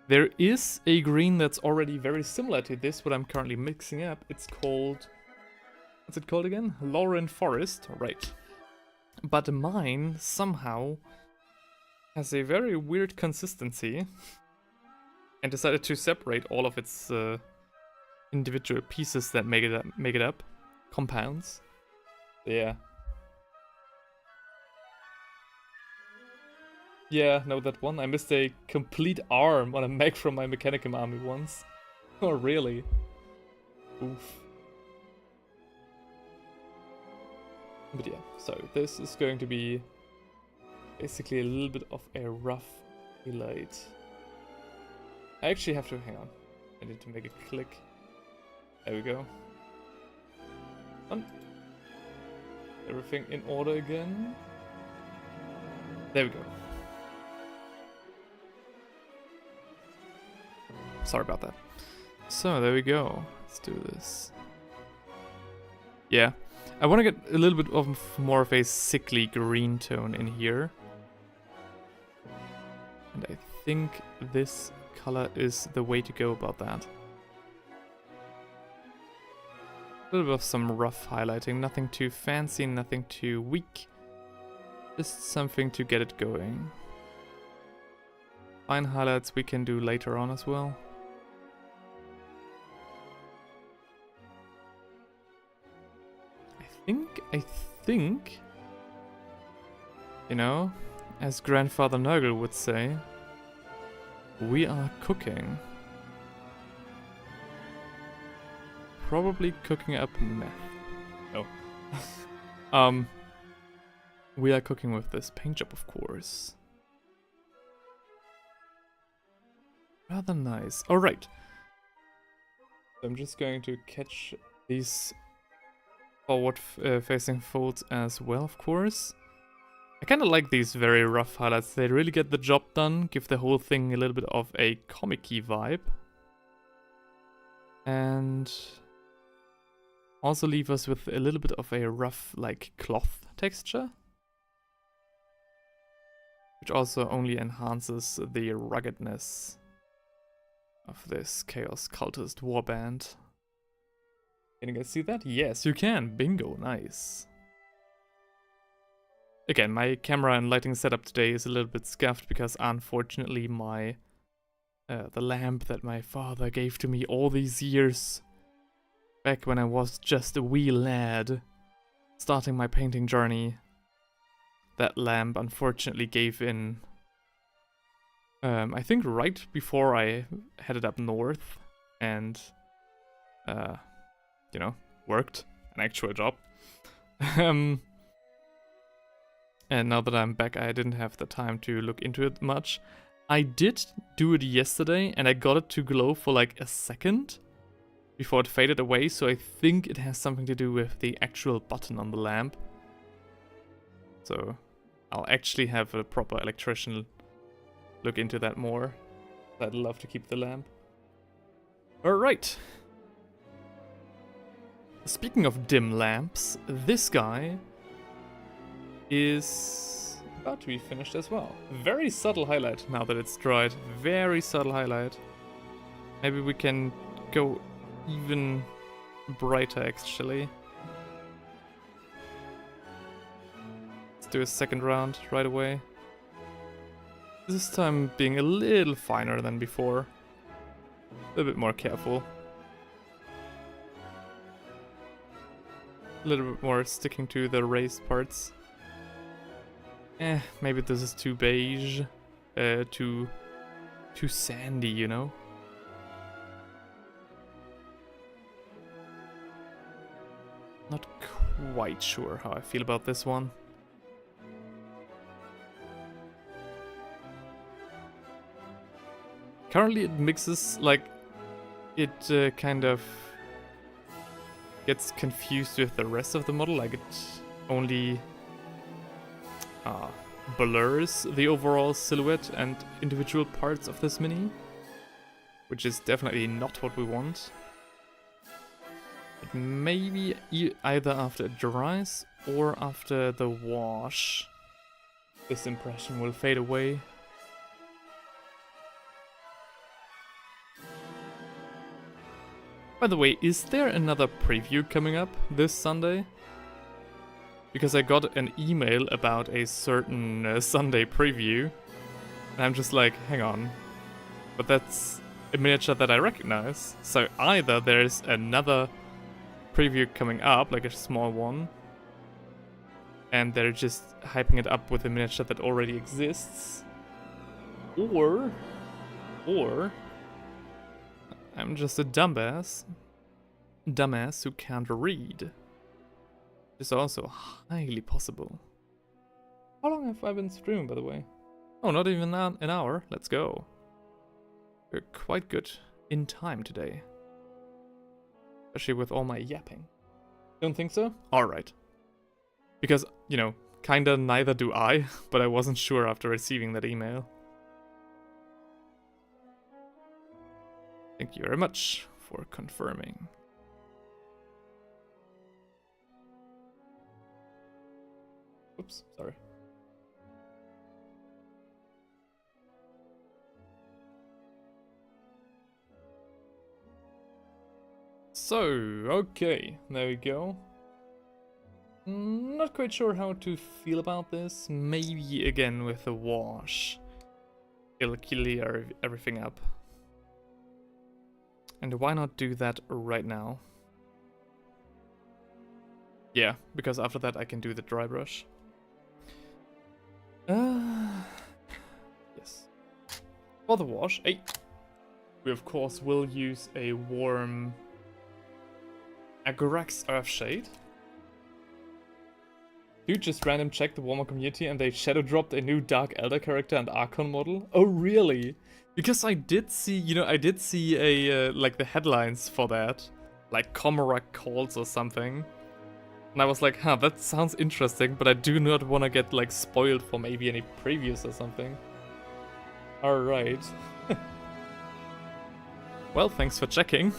There is a green that's already very similar to this, what I'm currently mixing up. It's called... What's it called again? Lauren Forest. Right. But mine, somehow, has a very weird consistency. And decided to separate all of its individual pieces that make it up. Compounds. Yeah. Yeah, no, that one. I missed a complete arm on a mech from my Mechanicum army once. Oh, really? Oof. But yeah, so this is going to be basically a little bit of a rough highlight. I actually have to, hang on. I need to make it click. There we go. On. Everything in order again. There we go. Sorry about that. So, there we go. Let's do this. Yeah. I want to get a little bit of more of a sickly green tone in here. And I think this color is the way to go about that. A little bit of some rough highlighting. Nothing too fancy, nothing too weak. Just something to get it going. Fine highlights we can do later on as well. I think, you know, as Grandfather Nurgle would say, we are cooking. Probably cooking up meth. No. We are cooking with this paint job, of course. Rather nice. Alright. I'm just going to catch these forward facing folds as well, of course. I kind of like these very rough highlights. They really get the job done, give the whole thing a little bit of a comic-y vibe. And also leave us with a little bit of a rough, like, cloth texture. Which also only enhances the ruggedness of this Chaos Cultist Warband. Can you guys see that? Yes, you can. Bingo, nice. again, my camera and lighting setup today is a little bit scuffed because unfortunately my the lamp that my father gave to me all these years back when I was just a wee lad starting my painting journey, that lamp unfortunately gave in. I think right before I headed up north and you know, worked an actual job. And now that I'm back, I didn't have the time to look into it much. I did do it yesterday, and I got it to glow for like a second before it faded away, so I think it has something to do with the actual button on the lamp. So I'll actually have a proper electrician look into that more. I'd love to keep the lamp. Alright. Speaking of dim lamps, this guy is about to be finished as well. Very subtle highlight now that it's dried. Very subtle highlight. Maybe we can go even brighter actually. Let's do a second round right away. This time being a little finer than before. A little bit more careful. A little bit more sticking to the raised parts. Maybe this is too beige. Too sandy, you know? Not quite sure how I feel about this one. Currently it mixes, like, it kind of gets confused with the rest of the model, like it only blurs the overall silhouette and individual parts of this mini, which is definitely not what we want. But maybe either after it dries or after the wash, this impression will fade away. By the way, is there another preview coming up this Sunday? Because I got an email about a certain Sunday preview, and I'm just like, hang on. But that's a miniature that I recognize. So either there's another preview coming up, like a small one, and they're just hyping it up with a miniature that already exists, or I'm just a dumbass who can't read. It's also highly possible. How long have I been streaming, by the way? Oh, not even an hour. Let's go. We're quite good in time today. Especially with all my yapping. Don't think so? Alright. Because, you know, kinda neither do I, but I wasn't sure after receiving that email. Thank you very much for confirming. Oops, sorry. So, okay, there we go. Not quite sure how to feel about this. Maybe again with a wash. It'll clear everything up. And why not do that right now? Yeah, because after that I can do the dry brush. Yes. For the wash, we of course will use a warm Agorax Earthshade. Dude, just random checked the Warhammer community and they shadow dropped a new Dark Elder character and Archon model. Oh really? Because I did see, you know, I did see a, like the headlines for that. Like Comorak Calls or something. And I was like, huh, that sounds interesting, but I do not want to get like spoiled for maybe any previews or something. Alright. Well, thanks for checking.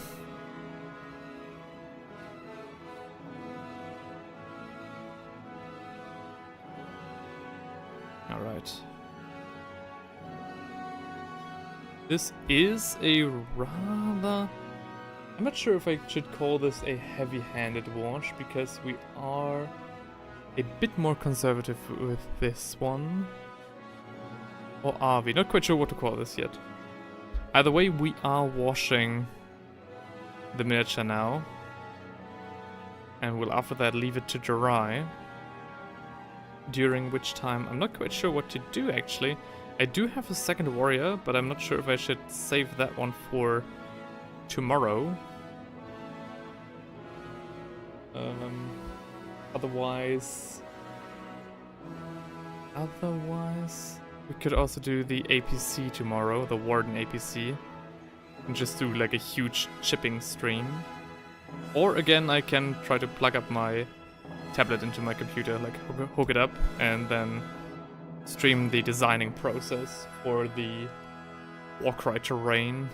Alright. This is a rather... I'm not sure if I should call this a heavy-handed wash, because we are a bit more conservative with this one. Or are we? Not quite sure what to call this yet. Either way, we are washing the miniature now. And we'll after that leave it to dry. During which time, I'm not quite sure what to do actually. I do have a second warrior, but I'm not sure if I should save that one for tomorrow. Otherwise, we could also do the APC tomorrow, the Warden APC, and just do like a huge chipping stream. Or again, I can try to plug up my tablet into my computer, like hook it up, and then stream the designing process for the Warcry terrain.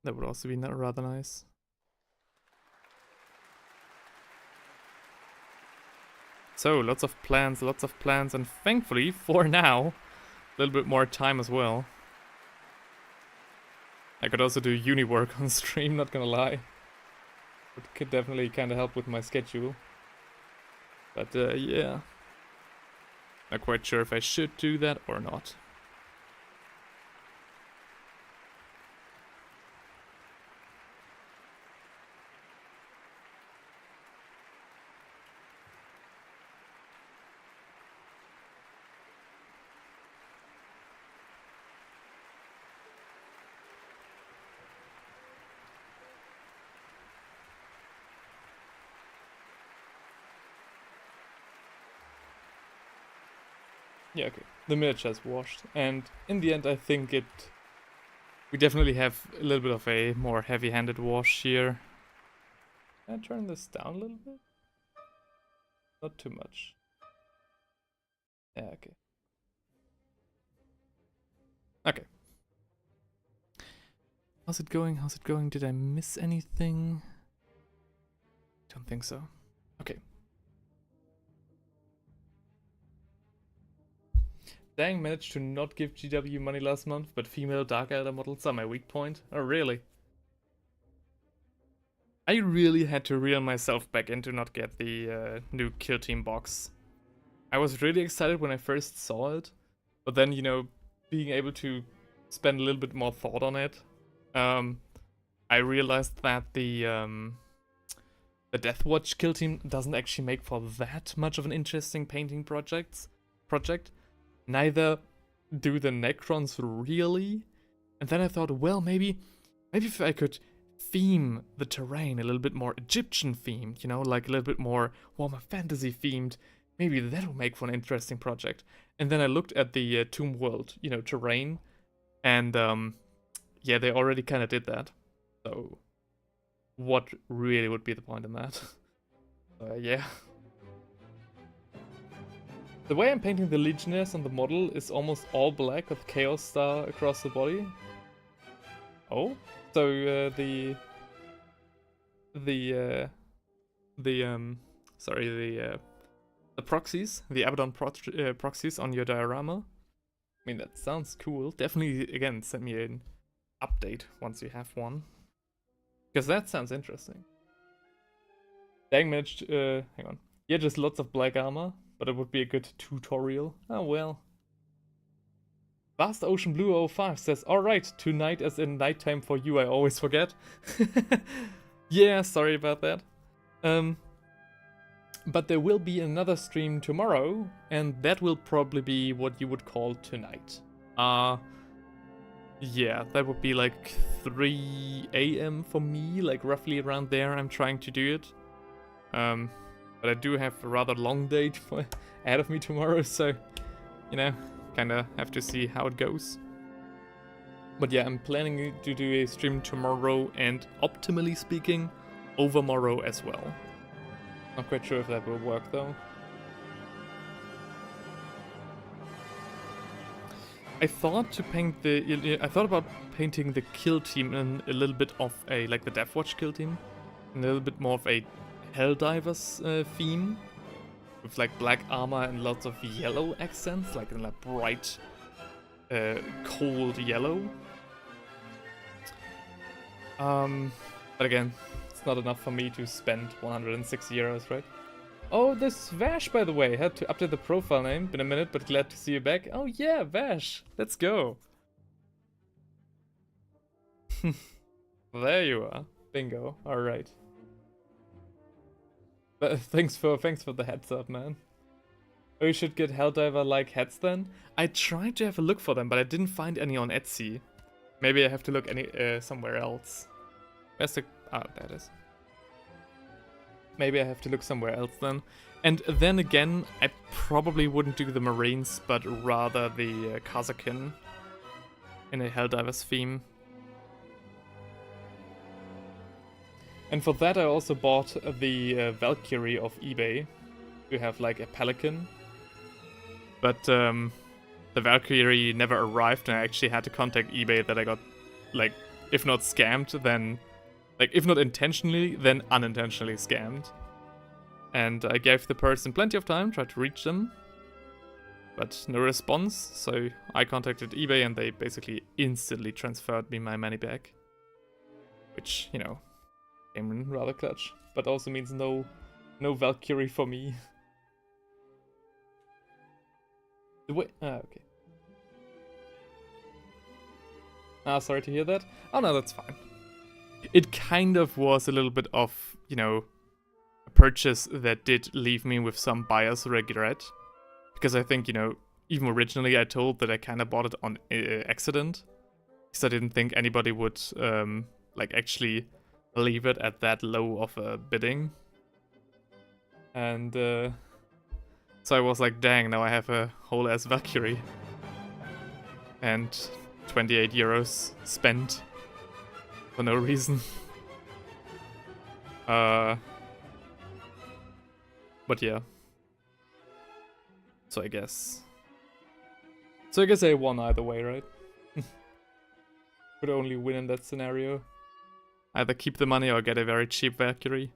That would also be rather nice. So, lots of plans, and thankfully, for now, a little bit more time as well. I could also do uni work on stream, not gonna lie. It could definitely kind of help with my schedule. But yeah. Not quite sure if I should do that or not. Yeah, okay. The miniature's washed, and in the end I think we definitely have a little bit of a more heavy-handed wash here. Can I turn this down a little bit? Not too much. Yeah, okay. Okay. How's it going? How's it going? Did I miss anything? Don't think so. Okay. Dang, managed to not give GW money last month, but female Dark Elder models are my weak point. Oh, really? I really had to reel myself back in to not get the new Kill Team box. I was really excited when I first saw it, but then, you know, being able to spend a little bit more thought on it, I realized that the Deathwatch Kill Team doesn't actually make for that much of an interesting painting project. Neither do the Necrons really. And then I thought, well, maybe if I could theme the terrain a little bit more Egyptian themed, you know, like a little bit more Warhammer Fantasy themed, maybe that would make for an interesting project. And then I looked at the Tomb World, you know, terrain, and yeah, they already kind of did that. So what really would be the point in that? Yeah. The way I'm painting the Legionnaires on the model is almost all black with Chaos Star across the body. Oh, so the proxies, the Abaddon proxies on your diorama. I mean, that sounds cool. Definitely, again, send me an update once you have one, because that sounds interesting. Dang, managed. Hang on. Yeah, just lots of black armor. But it would be a good tutorial. Oh well. Vast Ocean Blue 05 says, alright, tonight as in nighttime for you, I always forget. Yeah, sorry about that. But there will be another stream tomorrow, and that will probably be what you would call tonight. Yeah, that would be like 3 AM for me, like roughly around there I'm trying to do it. But I do have a rather long day ahead of me tomorrow, so, you know, kind of have to see how it goes. But yeah, I'm planning to do a stream tomorrow and, optimally speaking, overmorrow as well. Not quite sure if that will work though. I thought about painting the kill team in a little bit of a, like the Deathwatch kill team, in a little bit more of a Helldivers theme, with like black armor and lots of yellow accents, like in like bright, cold yellow. But again, it's not enough for me to spend 160 euros, right? Oh, this is Vash, by the way. Had to update the profile name. Been a minute, but glad to see you back. Oh yeah, Vash. Let's go. There you are. Bingo. All right. But thanks for the heads up, man. Oh, you should get Helldiver-like hats then? I tried to have a look for them, but I didn't find any on Etsy. Maybe I have to look somewhere else. Where's the... Ah, there it is. Maybe I have to look somewhere else then. And then again, I probably wouldn't do the Marines, but rather the Kazakin in a Helldiver's theme. And for that I also bought the Valkyrie of eBay to have like a Pelican. But the Valkyrie never arrived and I actually had to contact eBay that I got, like, if not scammed, then... Like, if not intentionally, then unintentionally scammed. And I gave the person plenty of time, tried to reach them. But no response, so I contacted eBay and they basically instantly transferred me my money back. Which, you know, came in rather clutch. But also means no Valkyrie for me. Okay. Sorry to hear that. Oh no, that's fine. It kind of was a little bit of, you know, a purchase that did leave me with some buyer's regret. Because I think, you know, even originally I told that I kind of bought it on accident. Because I didn't think anybody would, like, actually leave it at that low of a bidding. And, so I was like, dang, now I have a whole ass Valkyrie. And 28 euros spent for no reason. But yeah. So I guess I won either way, right? Could only win in that scenario. Either keep the money or get a very cheap Valkyrie.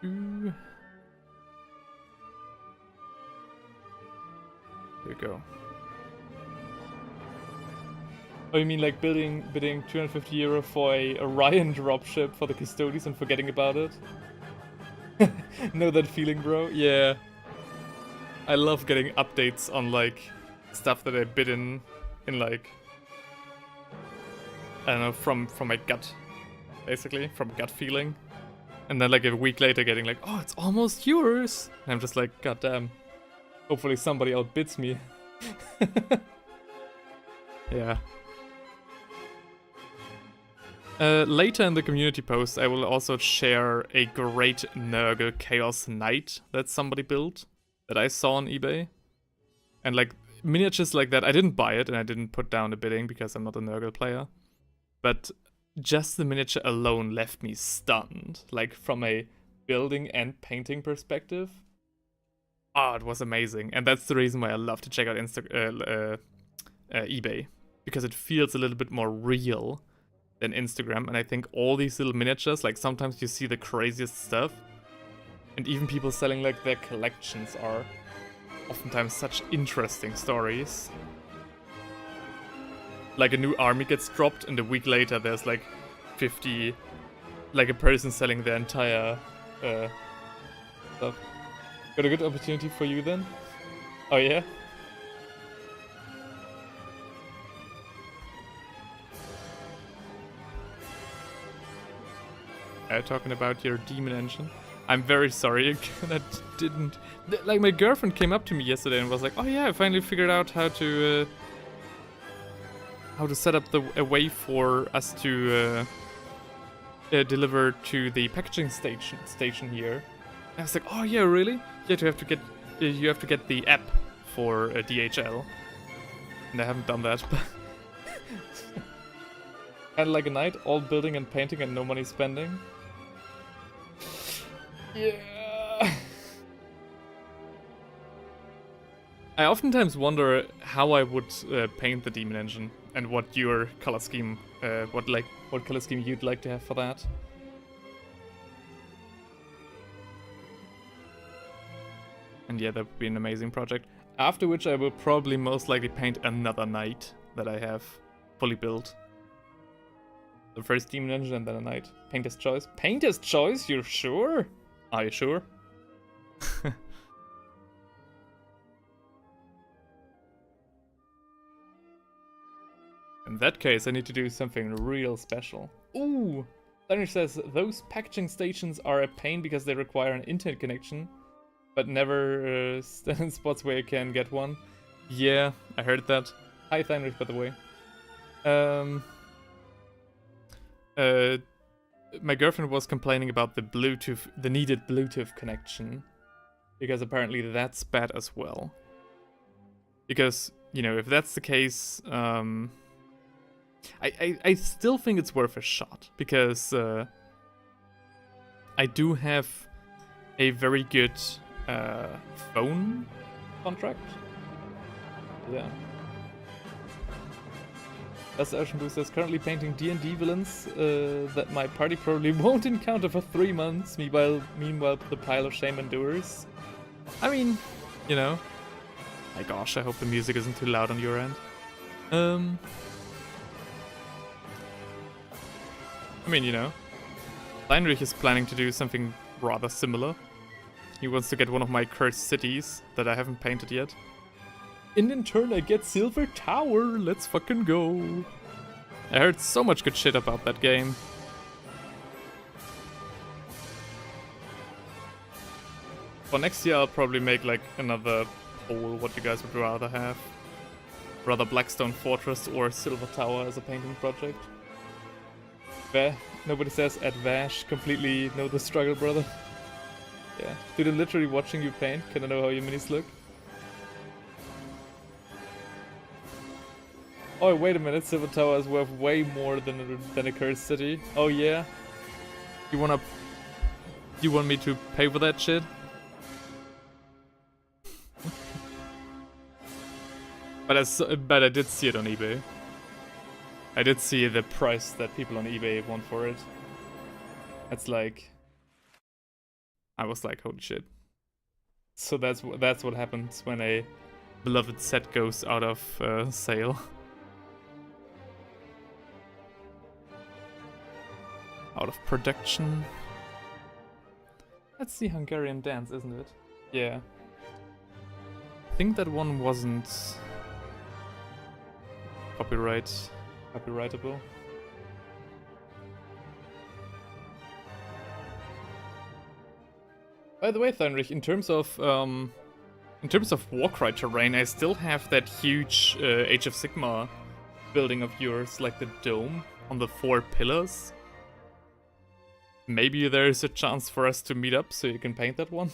There we go. Oh, you mean like bidding 250 euro for a Orion dropship for the Custodies and forgetting about it? Know that feeling, bro? Yeah. I love getting updates on like stuff that I bid in like, I don't know, from my gut, basically, from gut feeling. And then like a week later getting like, oh, it's almost yours. And I'm just like, god damn. Hopefully somebody outbids me. Yeah. Later in the community post, I will also share a great Nurgle Chaos Knight that somebody built that I saw on eBay. And like miniatures like that, I didn't buy it and I didn't put down a bidding because I'm not a Nurgle player. But just the miniature alone left me stunned, like from a building and painting perspective. Oh, it was amazing, and that's the reason why I love to check out eBay, because it feels a little bit more real than Instagram. And I think all these little miniatures, like sometimes you see the craziest stuff, and even people selling like their collections are oftentimes such interesting stories. Like a new army gets dropped and a week later there's like 50, like a person selling their entire stuff. Got a good opportunity for you then? Oh yeah? Talking about your demon engine. I'm very sorry that didn't... Like my girlfriend came up to me yesterday and was like, oh yeah, I finally figured out how to set up a way for us to deliver to the packaging station here. And I was like, oh yeah, really? You have to get the app for DHL, and I haven't done that. Kind of like a night, all building and painting and no money spending. Yeah. I oftentimes wonder how I would paint the demon engine and what your color scheme, what color scheme you'd like to have for that. And yeah, that would be an amazing project. After which I will probably most likely paint another knight that I have fully built. The first demon engine and then a knight. Painter's choice. Painter's choice? You're sure? Are you sure? In that case, I need to do something real special. Ooh! Thunder says, those packaging stations are a pain because they require an internet connection, but never stand in spots where you can get one. Yeah, I heard that. Hi, Thunrich, by the way. My girlfriend was complaining about the needed Bluetooth connection, because apparently that's bad as well. Because, you know, if that's the case, I still think it's worth a shot, because I do have a very good phone contract. Yeah. That's Ocean Booster is currently painting D&D villains that my party probably won't encounter for 3 months. Meanwhile, the pile of shame endures. I mean, you know. My gosh, I hope the music isn't too loud on your end. I mean, you know, Heinrich is planning to do something rather similar. He wants to get one of my cursed cities that I haven't painted yet. And in turn I get Silver Tower, let's fucking go. I heard so much good shit about that game. For next year I'll probably make like another poll what you guys would rather have. Rather Blackstone Fortress or Silver Tower as a painting project. Nobody says at Vash, completely know the struggle, brother. Yeah, dude, I'm literally watching you paint. Can I know how your minis look? Oh, wait a minute, Silver Tower is worth way more than a cursed city. Oh yeah? You want me to pay for that shit? But I did see it on eBay. I did see the price that people on eBay want for it. It's like, I was like, holy shit. So that's what happens when a beloved set goes out of sale. Out of production. That's the Hungarian dance, isn't it? Yeah. I think that one wasn't copyrightable. By the way, Thunrich, in terms of Warcry terrain, I still have that huge Age of Sigmar building of yours, like the dome on the 4 pillars. Maybe there's a chance for us to meet up so you can paint that one.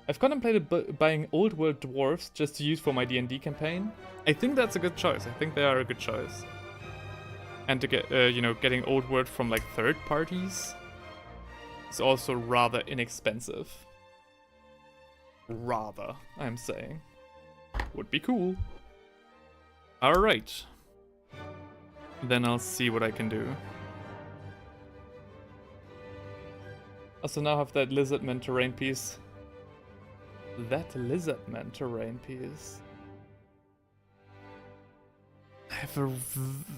I've contemplated buying old world dwarves just to use for my D&D campaign. I think that's a good choice. I think they are a good choice. And to get, you know, getting old world from like third parties is also rather inexpensive. Rather, I'm saying. Would be cool. Alright. Then I'll see what I can do. Also now have that Lizardman terrain piece. That Lizardman terrain piece.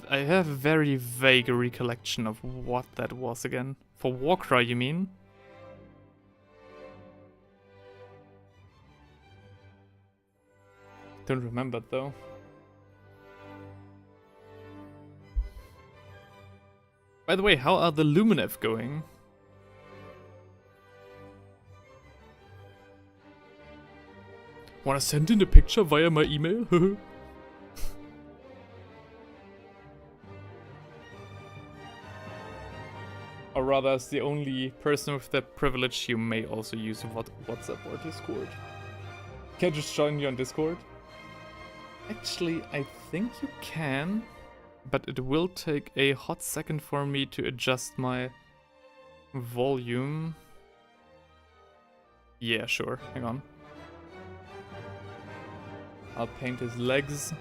I have a very vague recollection of what that was again. For Warcry, you mean? Don't remember though. By the way, how are the Luminev going? Wanna send in a picture via my email? Or rather, as the only person with that privilege, you may also use WhatsApp or Discord. Can I just join you on Discord? Actually, I think you can, but it will take a hot second for me to adjust my volume. Yeah, sure. Hang on. I'll paint his legs,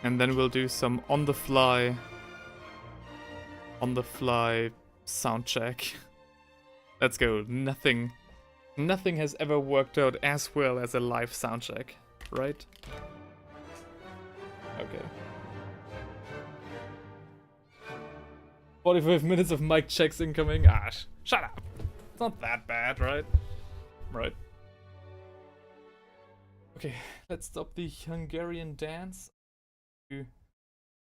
and then we'll do some on the fly sound check. Let's go. Nothing Nothing has ever worked out as well as a live soundcheck, right? Okay. 45 minutes of mic checks incoming. Ah, shut up. It's not that bad, right? Right. Okay, let's stop the Hungarian dance.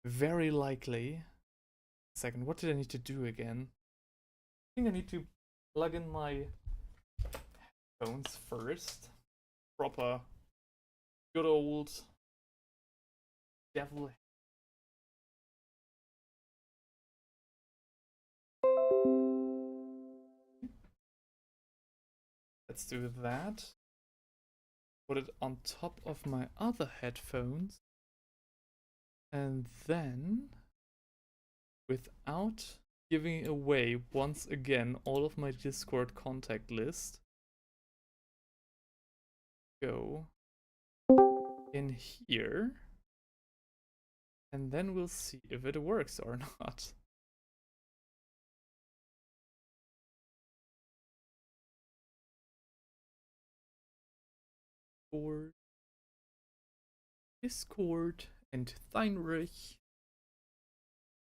Very likely. Second, what did I need to do again? I think I need to plug in my phones first. Proper, good old devil. Let's do that. Put it on top of my other headphones. And then, without giving away once again all of my Discord contact list, go in here. And then we'll see if it works or not. Discord and Heinrich.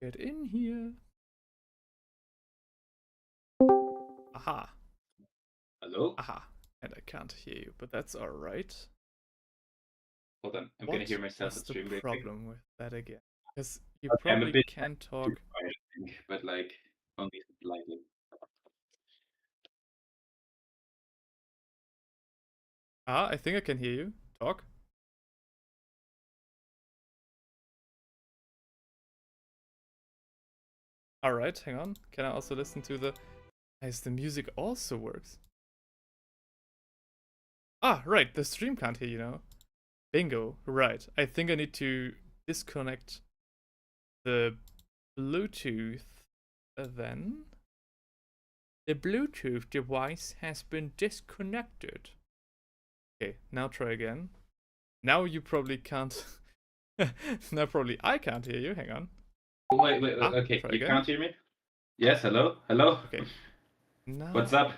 Get in here. Aha. Hello? Aha. And I can't hear you, but that's alright. Hold on, I'm gonna hear myself What's at the stream very quick. problem with that again? Because you Okay, I'm a probably bit can too talk. quiet, I think, but like only slightly. Ah, I think I can hear you. Talk. Alright, hang on. Can I also listen to the... Nice, the music also works. Ah, right, the stream can't hear you now. Bingo, right. I think I need to disconnect the Bluetooth then. The Bluetooth device has been disconnected. Okay, now try again. Now you probably can't... now probably I can't hear you, hang on. Oh, wait, okay, try you again. can't hear me? Yes, hello? Hello? Okay. Now What's up?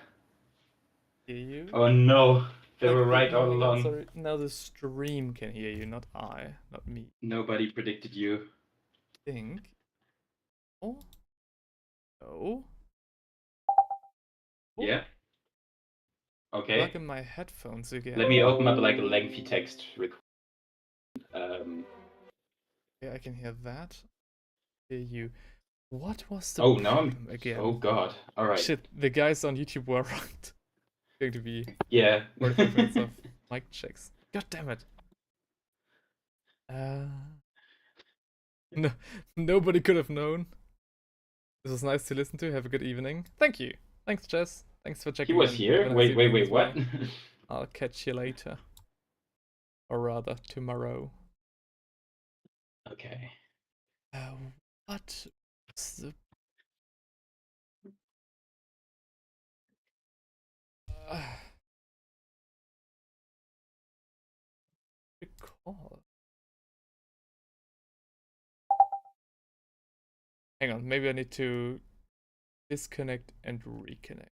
hear you. Oh no, they were right no, all hang on, along. sorry. Now the stream can hear you, not I, not me. Nobody predicted you. Think. Oh. Oh. Yeah? Okay. Plug in my headphones again. Let me open up like a lengthy text record. Yeah, I can hear that. Hear you. What was the problem again? Oh god, alright. Shit, the guys on YouTube were right. Going to be Yeah. 45 minutes of mic checks. God damn it. No, nobody could have known. This was nice to listen to. Have a good evening. Thank you. Thanks, Jess. Thanks for checking He was in. here? Nice Wait, what? well. I'll catch you later. Or rather, tomorrow. Okay. What was the... recall? Hang on, maybe I need to disconnect and reconnect.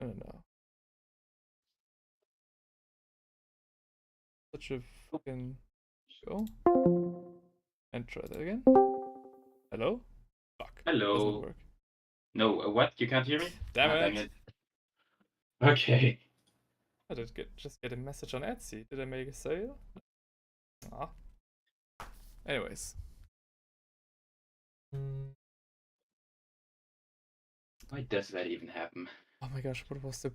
I don't know. Such a fucking go. And try that again. Hello? Fuck. Hello. Doesn't work. No, what? You can't hear me? Damn Dang it. Okay. I did just get a message on Etsy. Did I make a sale? Ah. Anyways. Why does that even happen? Oh my gosh, what was the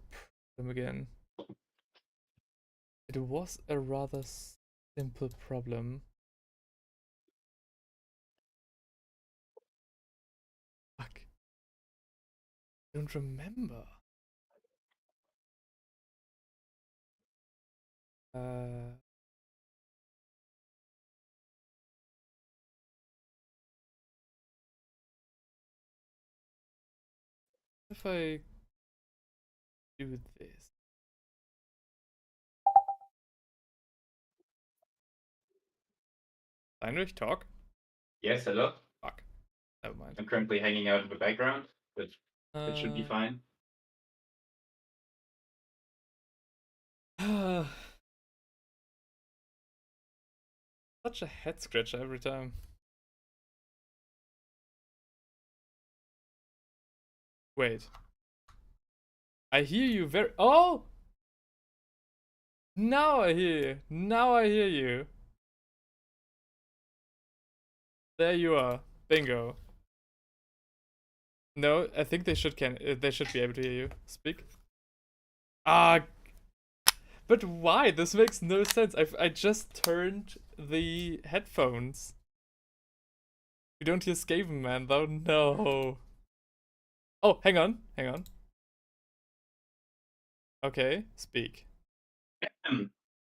problem again? It was a rather simple problem. Fuck. I don't remember. If I do this. Heinrich, talk? Yes, hello? Fuck. Never mind. I'm currently hanging out in the background, but It should be fine. Such a head scratcher every time. Wait. I hear you very. Oh! Now I hear you. Now I hear you. There you are. Bingo. No, I think they should they should be able to hear you. Speak. Ah, but why? This makes no sense. I just turned the headphones. You don't hear Skaven, man, though. No. Oh, hang on. Hang on. Okay, speak.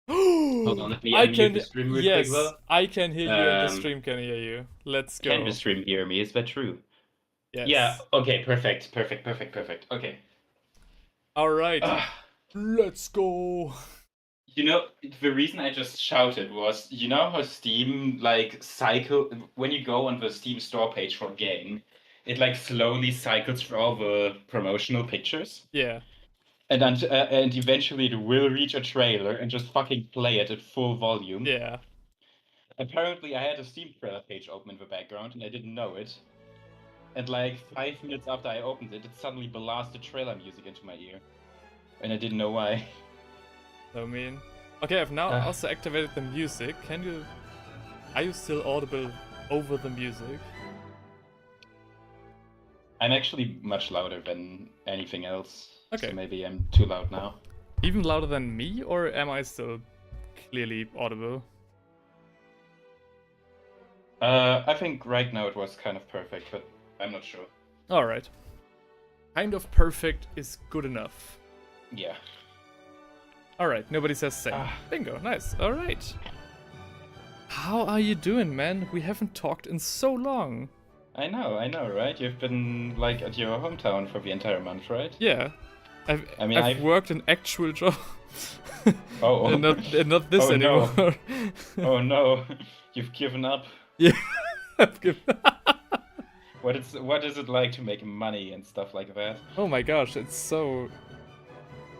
Hold on, let me I unmute can. the stream real quick, Yes, though. I can hear you, and the Um, stream can hear you. Let's go. Can the stream hear me? Is that true? Yes. Yeah, okay, perfect. Okay. All right. Ugh. Let's go. You know, the reason I just shouted was, you know how Steam, like, when you go on the Steam store page for a game, it, like, slowly cycles through all the promotional pictures? Yeah. And eventually it will reach a trailer and just fucking play it at full volume. Yeah. Apparently I had a Steam trailer page open in the background and I didn't know it. And like 5 minutes after I opened it, it suddenly blasted trailer music into my ear. And I didn't know why. So mean. Okay, I've now also activated the music. Are you still audible over the music? I'm actually much louder than anything else. Okay. So maybe I'm too loud now. Even louder than me, or am I still clearly audible? I think right now it was kind of perfect, but I'm not sure. Alright. Kind of perfect is good enough. Yeah. Alright, nobody says same. Bingo, nice. Alright. How are you doing, man? We haven't talked in so long. I know, right? You've been, like, at your hometown for the entire month, right? Yeah. I've worked an actual job. Oh. and not this anymore. No. Oh no. You've given up. Yeah. I've given What is it like to make money and stuff like that? Oh my gosh, it's so...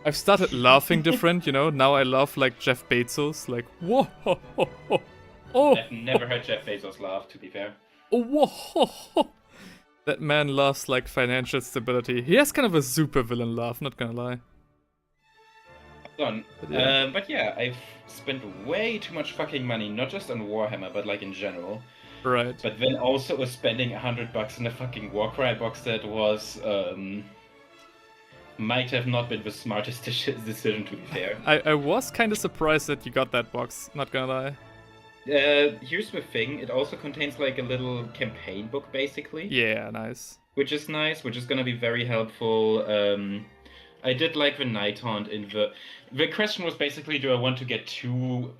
I've started laughing different, you know? Now I laugh like Jeff Bezos, like, whoa, ho, ho, ho. Oh. I've never heard Jeff Bezos laugh, to be fair. Oh, whoa, ho, ho. That man laughs like financial stability. He has kind of a super villain laugh, not gonna lie. But yeah, I've spent way too much fucking money, not just on Warhammer, but like in general. Right. But then also was spending $100 in a fucking Warcry box that was, might have not been the smartest decision, to be fair. I was kind of surprised that you got that box, not gonna lie. Here's the thing, it also contains like a little campaign book, basically. Yeah, nice. Which is nice, which is gonna be very helpful. I did like the Night Haunt in the question was basically, do I want to get two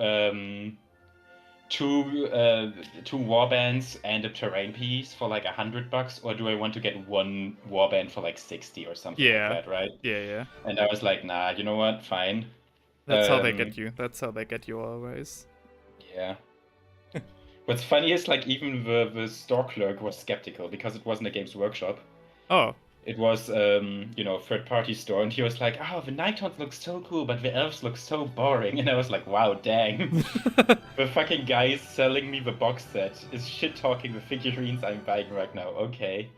warbands and a terrain piece for like $100, or do I want to get one warband for like 60 or something like that, right? Yeah. And I was like, nah, you know what? Fine. That's how they get you. That's how they get you always. Yeah. What's funny is like even the store clerk was skeptical because it wasn't a Games Workshop. Oh. It was, third-party store, and he was like, "Oh, the Night Haunts look so cool, but the elves look so boring." And I was like, "Wow, dang!" The fucking guy selling me the box set is shit-talking the figurines I'm buying right now. Okay,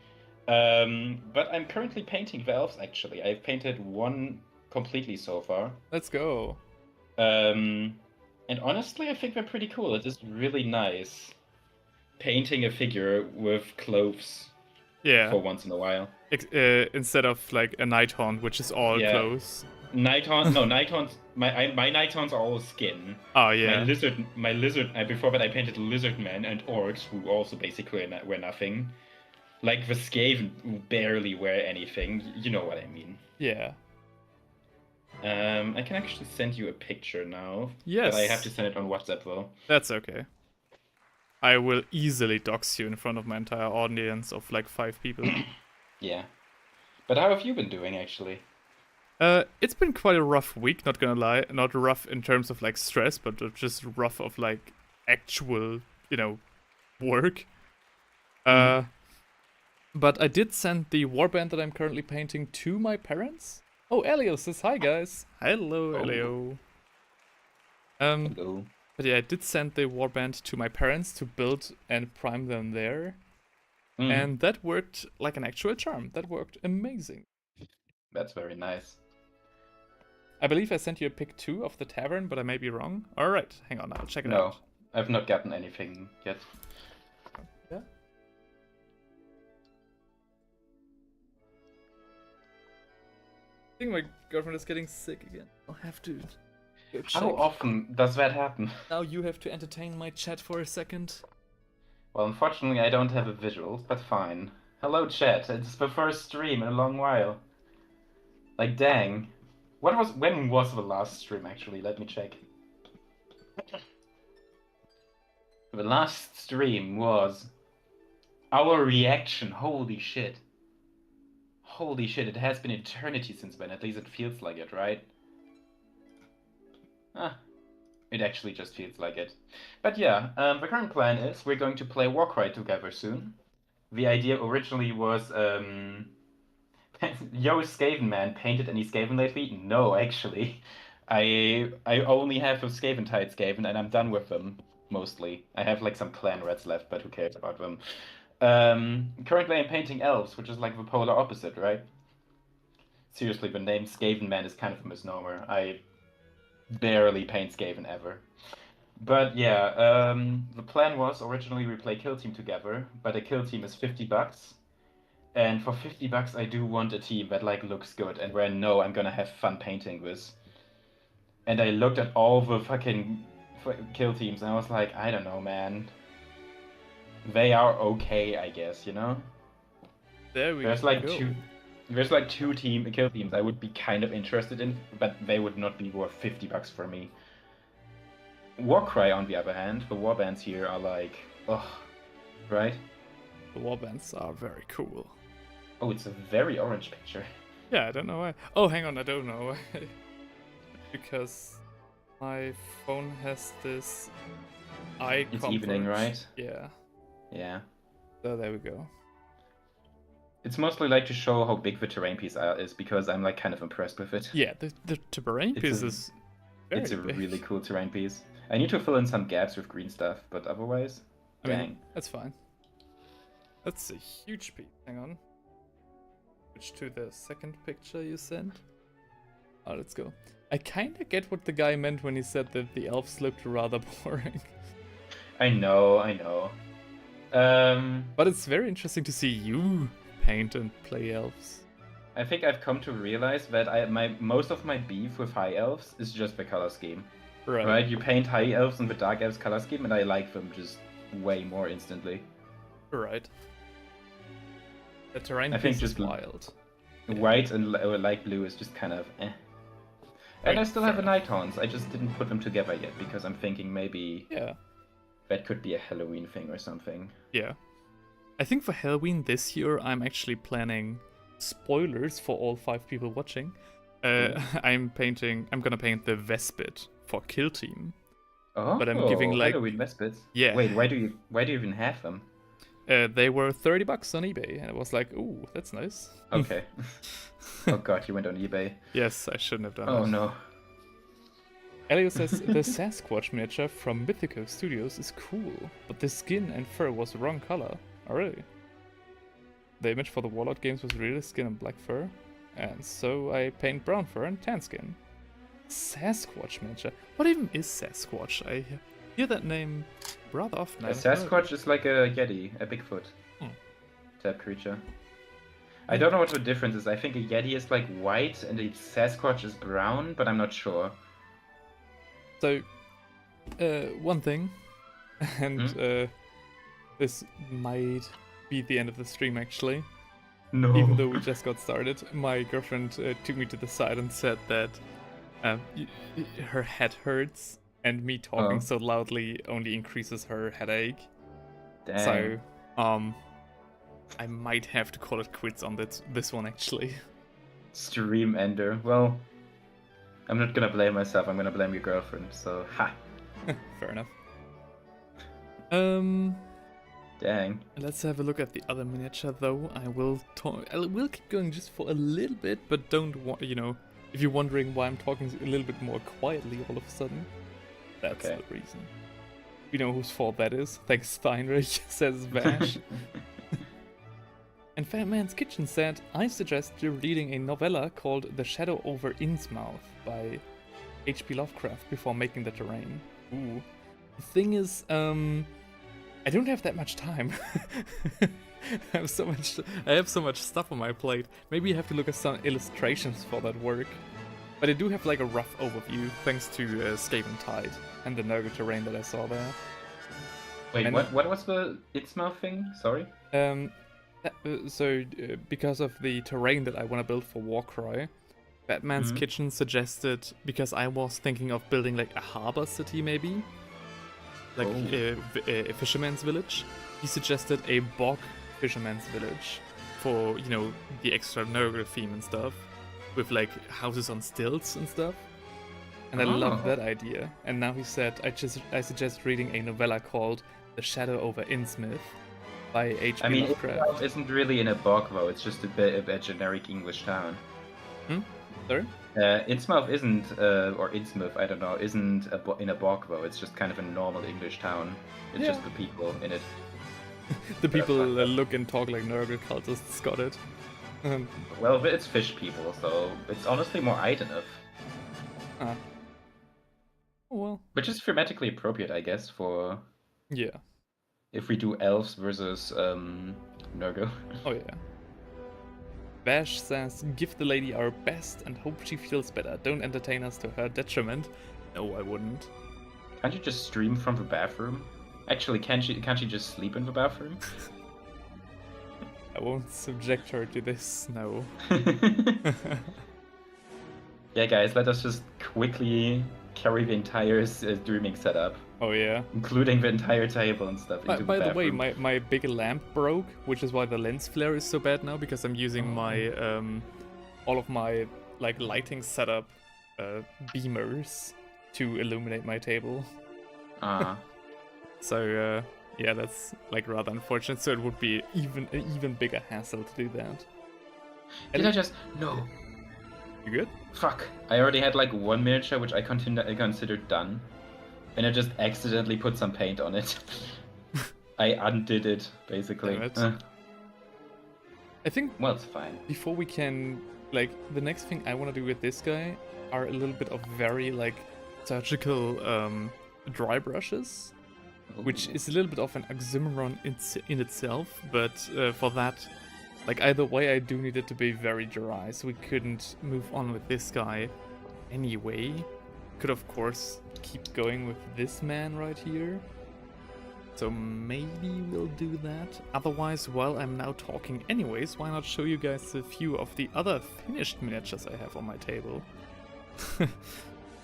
but I'm currently painting the elves. Actually, I've painted one completely so far. Let's go. And honestly, I think they're pretty cool. It is really nice painting a figure with clothes. Yeah. For once in a while. Instead of like a Night Haunt, which is all clothes. Night Haunts. My Night Haunts are all skin. Oh yeah. My lizard. Before that, I painted lizard men and orcs, who also basically wear nothing. Like the Skaven barely wear anything. You know what I mean. Yeah. I can actually send you a picture now. Yes. But I have to send it on WhatsApp though. That's okay. I will easily dox you in front of my entire audience of like 5 people. Yeah. But how have you been doing, actually? It's been quite a rough week, not gonna lie. Not rough in terms of like stress, but just rough of like actual, work. But I did send the warband that I'm currently painting to my parents. Oh, Elio says hi, guys. Hello, Oh. Elio. Hello. But yeah, I did send the warband to my parents to build and prime them there. And that worked like an actual charm. That worked amazing. That's very nice. I believe I sent you a pic too of the tavern, but I may be wrong. Alright, hang on, I'll check it out. No, I've not gotten anything yet. Yeah. I think my girlfriend is getting sick again. I'll have to go check. How often does that happen? Now you have to entertain my chat for a second. Well, unfortunately, I don't have a visuals, but fine. Hello, chat. It's the first stream in a long while. Like, dang. When was the last stream, actually? Let me check. The last stream was our reaction. Holy shit. Holy shit, it has been eternity since then. At least it feels like it, right? It actually just feels like it. But yeah, the current plan is we're going to play Warcry together soon. The idea originally was, yo, Skaven man, painted any Skaven lately? No, actually. I only have a Skaven Tide Skaven and I'm done with them, mostly. I have like some clan reds left, but who cares about them? Currently I'm painting elves, which is like the polar opposite, right? Seriously, the name Skaven man is kind of a misnomer. I barely paint Skaven ever. But yeah, the plan was originally we play Kill Team together, but a Kill Team is $50. And for $50 I do want a team that like looks good and where I know I'm gonna have fun painting this. And I looked at all the fucking Kill Teams and I was like, I don't know, man. They are okay, I guess, you know? There we There's go. like two Kill Teams I would be kind of interested in, but they would not be worth $50 for me. Warcry, on the other hand, the warbands here are like, ugh, right? The warbands are very cool. Oh, it's a very orange picture. Yeah, I don't know why. Oh, hang on, I don't know why. Because my phone has this eye It's comfort. evening, right? Yeah. Yeah. So there we go. It's mostly like to show how big the terrain piece is because I'm like kind of impressed with it. Yeah, the terrain piece is very It's a big. really cool terrain piece. I need to fill in some gaps with green stuff, but otherwise, dang. I mean, that's fine. That's a huge piece. Hang on. Switch to the second picture you sent. Oh, let's go. I kind of get what the guy meant when he said that the elves looked rather boring. I know. But it's very interesting to see you paint and play elves. I think I've come to realize that most of my beef with high elves is just the color scheme. Right? You paint high elves in the dark elves color scheme, and I like them just way more instantly. Right. The terrain I think piece just is wild. White and light blue is just kind of eh. And I still have the night haunts. I just didn't put them together yet because I'm thinking maybe that could be a Halloween thing or something. Yeah. I think for Halloween this year, I'm actually planning spoilers for all 5 people watching. I'm gonna paint the Vespid for Kill Team. Oh, but I'm giving like Halloween Vespids. Yeah. Wait, why do you even have them? They were $30 on eBay, and it was like, ooh, that's nice. Okay. Oh god, you went on eBay. Yes, I shouldn't have done that. Oh no. Elio says the Sasquatch miniature from Mythico Studios is cool, but the skin and fur was the wrong color. Oh really? The image for the Warlord games was really skin and black fur, and so I paint brown fur and tan skin. Sasquatch miniature? What even is Sasquatch? I hear that name rather often. A Sasquatch is like a Yeti, a Bigfoot type creature. I don't know what the difference is. I think a Yeti is like white and a Sasquatch is brown, but I'm not sure. So, one thing, and this might be the end of the stream actually. No. Even though we just got started, my girlfriend took me to the side and said that her head hurts, and me talking so loudly only increases her headache. Damn. So, I might have to call it quits on this one actually. Stream ender. Well, I'm not gonna blame myself. I'm gonna blame your girlfriend. So ha. Fair enough. Dang. Let's have a look at the other miniature, though. I will keep going just for a little bit, but don't if you're wondering why I'm talking a little bit more quietly all of a sudden, that's Okay. the reason. You know whose fault that is. Thanks, Steinrich, says Vash. And Fatman's Kitchen said, I suggest you reading a novella called The Shadow over Innsmouth by H.P. Lovecraft before making the terrain. Ooh. The thing is, I don't have that much time. I have so much stuff on my plate. Maybe you have to look at some illustrations for that work. But I do have like a rough overview, thanks to Skaven Tide and the Nurgle terrain that I saw there. Wait, And- what was the Innsmouth thing? Sorry? Because of the terrain that I want to build for Warcry, Batman's Kitchen suggested, because I was thining of building like a harbor city maybe, like a fisherman's village, he suggested a bog fisherman's village for, the extra Nurgle theme and stuff, with like houses on stilts and stuff. And I love that idea. And now he said, I suggest reading a novella called The Shadow over Innsmouth by H.P. I mean, Lovecraft. Innsmouth isn't really in a bog, though. It's just a generic English town. Sorry? Innsmouth isn't, or Innsmouth, I don't know, isn't in a bog, though. It's just kind of a normal English town. It's just the people in it. The people that look and talk like Nurgle cultists got it. Well, it's fish people, so it's honestly more enough. Oh well. Which is thematically appropriate, I guess, for Yeah. if we do elves versus Nurgle. Oh yeah. Bash says, give the lady our best and hope she feels better. Don't entertain us to her detriment. No, I wouldn't. Can't you just stream from the bathroom? Actually, can't she just sleep in the bathroom? I won't subject her to this, no. Yeah, guys, let us just quickly carry the entire streaming setup, Oh yeah. including the entire table and stuff, into By the the way, bathroom. my big lamp broke, which is why the lens flare is so bad now, because I'm using my all of my like lighting setup beamers to illuminate my table. So yeah, that's like rather unfortunate. So it would be an even bigger hassle to do that. Did I just... No. You good? Fuck. I already had like one miniature which I considered done. And I just accidentally put some paint on it. I undid it, basically. Damn it. I think Well, it's fine. before we can, like, the next thing I want to do with this guy are a little bit of very, like, surgical dry brushes, which is a little bit of an oxymoron in itself, but for that, like, either way, I do need it to be very dry, so we couldn't move on with this guy anyway. Could, of course, keep going with this man right here. So maybe we'll do that. Otherwise, while I'm now talking anyways, why not show you guys a few of the other finished miniatures I have on my table?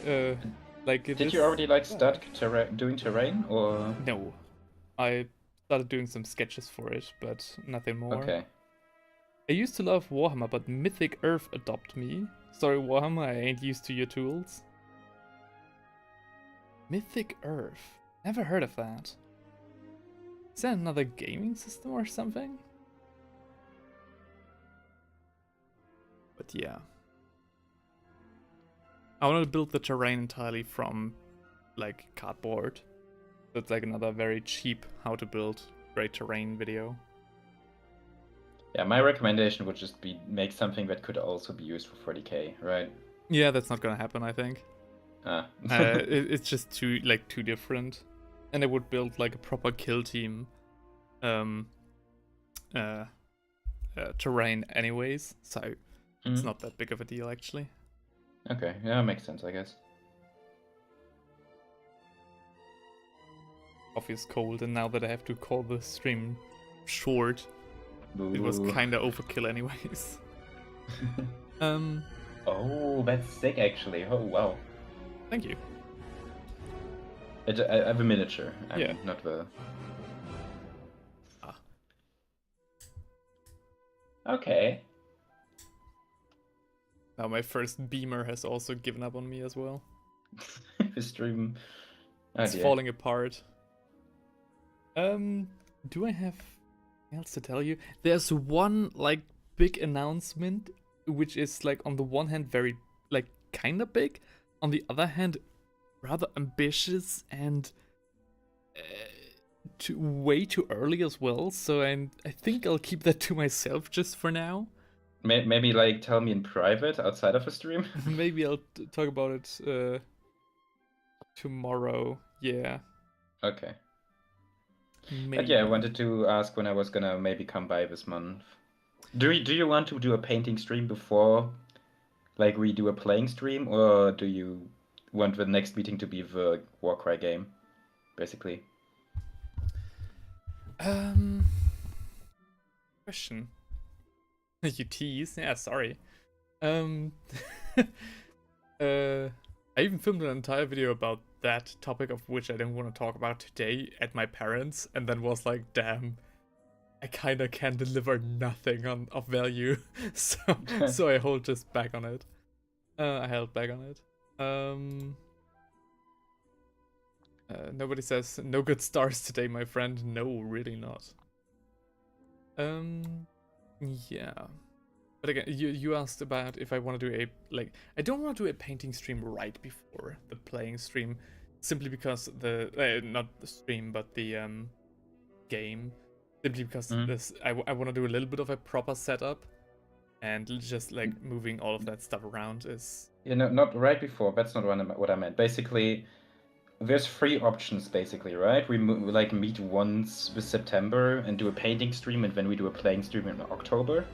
Did you already like start doing terrain, or...? No. I started doing some sketches for it, but nothing more. Okay. I used to love Warhammer, but Mythic Earth adopted me. Sorry, Warhammer, I ain't used to your tools. Mythic Earth. Never heard of that. Is that another gaming system or something? But yeah. I want to build the terrain entirely from, like, cardboard. So it's like another very cheap how to build great terrain video. Yeah, my recommendation would just be make something that could also be used for 40k, right? Yeah, that's not gonna happen, I think. It's just too different. And I would build like a proper kill team terrain anyways, so it's not that big of a deal actually. Okay, yeah, makes sense, I guess. Coffee is cold, and now that I have to call the stream short, it was Ooh. kinda overkill anyways. Oh, that's sick, actually. Oh, wow. Thank you. I have a miniature. Yeah. Not the... Ah. Okay. Now my first beamer has also given up on me as well. The stream... Oh, It's dear. falling apart. do I have anything else to tell you? There's one like big announcement, which is like on the one hand very like kind of big, on the other hand rather ambitious and way too early as well. So I think I'll keep that to myself just for now. Maybe like tell me in private outside of a stream. Maybe I'll talk about it tomorrow. Yeah. Okay. Maybe. But yeah, I wanted to ask when I was gonna maybe come by this month. Do you want to do a painting stream before, like we do a playing stream, or do you want the next meeting to be the Warcry game, basically? Question. You tease? Yeah, sorry. I even filmed an entire video about that topic, of which I didn't want to talk about today, at my parents', and then was like, damn, I kinda can deliver nothing of value. So I hold just back on it. I held back on it. Nobody says no good stars today, my friend. No, really not. Yeah. But again, you asked about if I want to do I don't want to do a painting stream right before the playing stream, simply because not the stream, but the game, simply because this I want to do a little bit of a proper setup, and just like moving all of that stuff around is. You know, not right before. That's not what I meant. Basically, there's 3 options, basically, right? We like meet once with September and do a painting stream, and then we do a playing stream in October.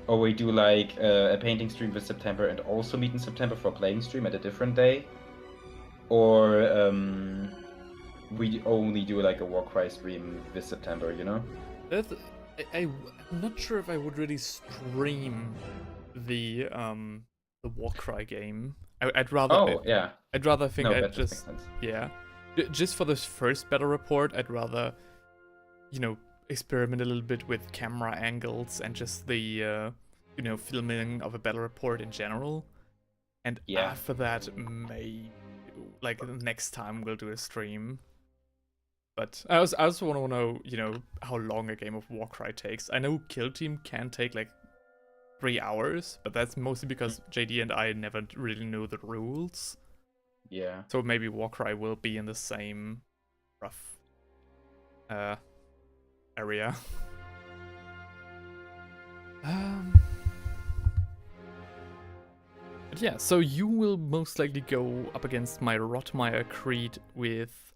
Or we do like a painting stream with September and also meet in September for a playing stream at a different day. Or we only do like a Warcry stream this September, you know? I'm not sure if I would really stream the Warcry game. I'd rather. I'd rather think no, I'd just just for this first battle report. I'd rather, experiment a little bit with camera angles and just the filming of a battle report in general. And after that, next time we'll do a stream. But I also want to know, how long a game of Warcry takes. I know Kill Team can take like 3 hours, but that's mostly because JD and I never really know the rules. Yeah. So maybe Warcry will be in the same rough area. But yeah, so you will most likely go up against my Rootmire Creed with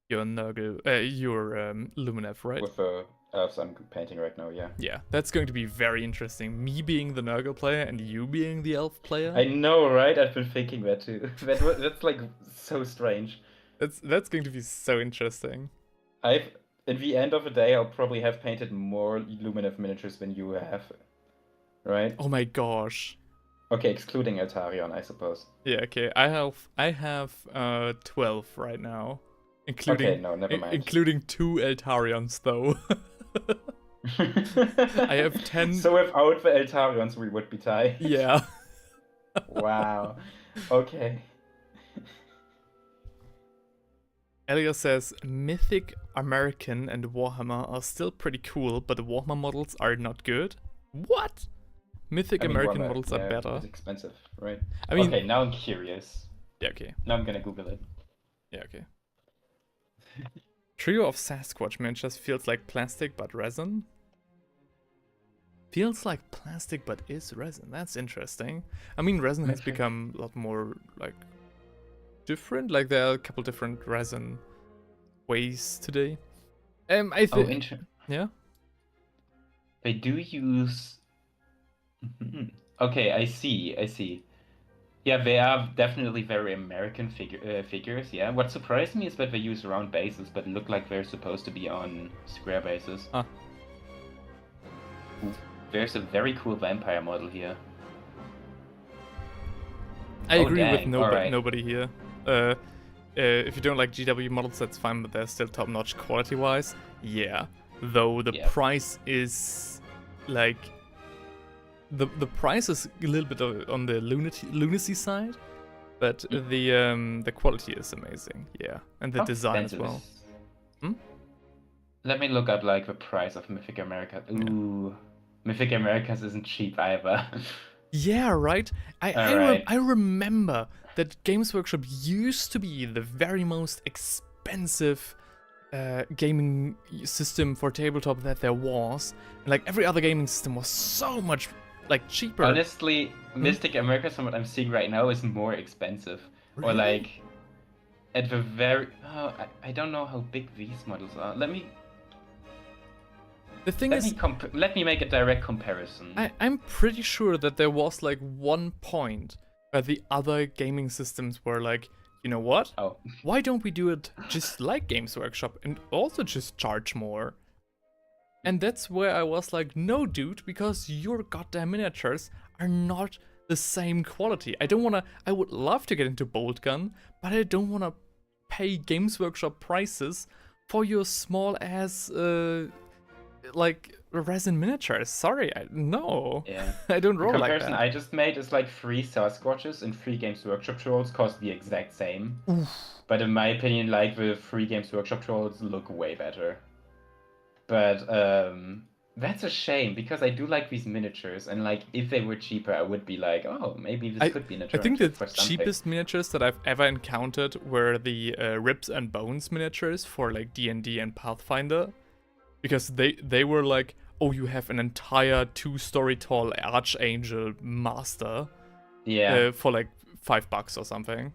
your Nurgle, your Luminev, right? With the elves I'm painting right now, yeah. Yeah, that's going to be very interesting. Me being the Nurgle player and you being the elf player. I know, right? I've been thinking that too. That's like so strange. That's going to be so interesting. In the end of the day, I'll probably have painted more Luminev miniatures than you have, right? Oh my gosh. Okay, excluding Eltarion, I suppose. Yeah, okay. I have 12 right now. Including, okay, no, never mind. Including 2 Eltarions, though. I have 10. So without the Eltarions, we would be tied. Yeah. Wow. Okay. Elia says, Mythic American and Warhammer are still pretty cool, but the Warhammer models are not good. What? Mythic American Warhammer, models are better. It's expensive, right? I mean, okay, now I'm curious. Yeah, okay. Now I'm gonna Google it. Yeah, okay. Trio of Sasquatch miniatures feels like plastic but resin. Feels like plastic but is resin. That's interesting. I mean, resin has become a lot more like different. Like there are a couple different resin ways today. I think. Yeah. They do use. Okay, I see. Yeah, they are definitely very American figures, yeah. What surprised me is that they use round bases, but look like they're supposed to be on square bases. Huh. Ooh, there's a very cool vampire model here. I agree with nobody here. If you don't like GW models, that's fine, but they're still top-notch quality-wise. Yeah, though the price is like... The price is a little bit on the lunacy side, but the quality is amazing, yeah, and the design as well. Let me look up like the price of Mythic America. Ooh, Mythic Americas isn't cheap either. Yeah, right? Alright. I remember that Games Workshop used to be the very most expensive gaming system for tabletop that there was. And like every other gaming system was so much like cheaper. Honestly, Mystic Americas, from what I'm seeing right now, is more expensive. Or Really? like at the very. Oh, I don't know how big these models are. Let me The thing is, let me make a direct comparison. I'm pretty sure that there was like one point where the other gaming systems were like, you know what? Oh. Why don't we do it just like Games Workshop and also just charge more? And that's where I was like, no, dude, because your goddamn miniatures are not the same quality. I would love to get into Bolt Gun, but I don't want to pay Games Workshop prices for your small ass, like, resin miniatures. Sorry, no. Yeah. I don't roll The like comparison that. I just made is like 3 Sasquatches and 3 Games Workshop trolls cost the exact same. Oof. But in my opinion, like the 3 Games Workshop trolls look way better. But that's a shame because I do like these miniatures, and like if they were cheaper, I would be like, oh, maybe this could be an I alternative think the for something. cheapest miniatures that I've ever encountered were the Ribs and Bones miniatures for like D&D and Pathfinder, because they were like, oh, you have an entire 2-story tall Archangel Master, Yeah. for like $5 or something.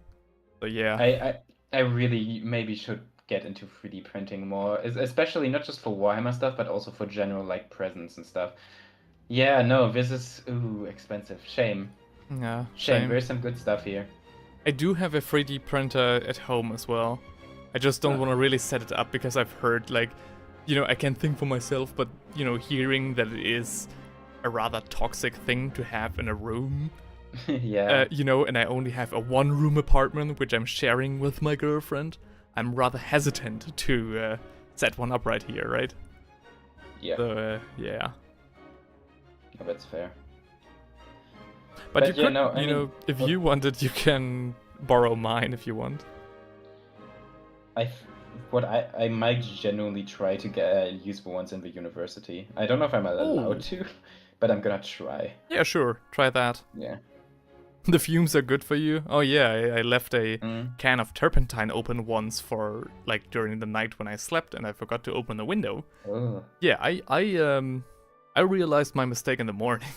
So yeah. I really maybe should get into 3D printing more, especially not just for Warhammer stuff, but also for general like presents and stuff. Yeah, no, this is expensive. Shame. Yeah, Shame. There's some good stuff here. I do have a 3D printer at home as well. I just don't want to really set it up because I've heard like, you know, I can think for myself, but you know, hearing that it is a rather toxic thing to have in a room. Yeah. You know, and I only have a 1-room apartment which I'm sharing with my girlfriend. I'm rather hesitant to set one up right here, right? Yeah. So, yeah. Oh, that's fair. But you yeah, could, no, I you mean, know, if you wanted, you can borrow mine if you want. I might genuinely try to use the ones in the university. I don't know if I'm allowed to, but I'm gonna try. Yeah, sure. Try that. Yeah. The fumes are good for you. Oh yeah, I left a Mm. can of turpentine open once for like during the night when I slept, and I forgot to open the window. Oh. Yeah, I realized my mistake in the morning.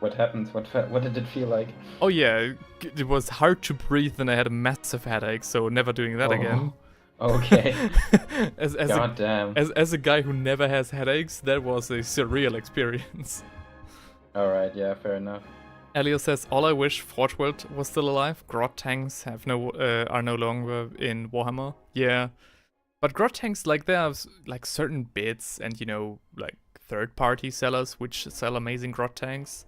What happened? What did it feel like? Oh yeah, it was hard to breathe, and I had a massive headache. So never doing that again. Okay. God damn. As a guy who never has headaches, that was a surreal experience. All right. Yeah. Fair enough. Elio says, all I wish Forgeworld was still alive. Grot tanks are no longer in Warhammer. Yeah. But Grot tanks, like, there's like certain bits and, you know, like third-party sellers which sell amazing Grot tanks.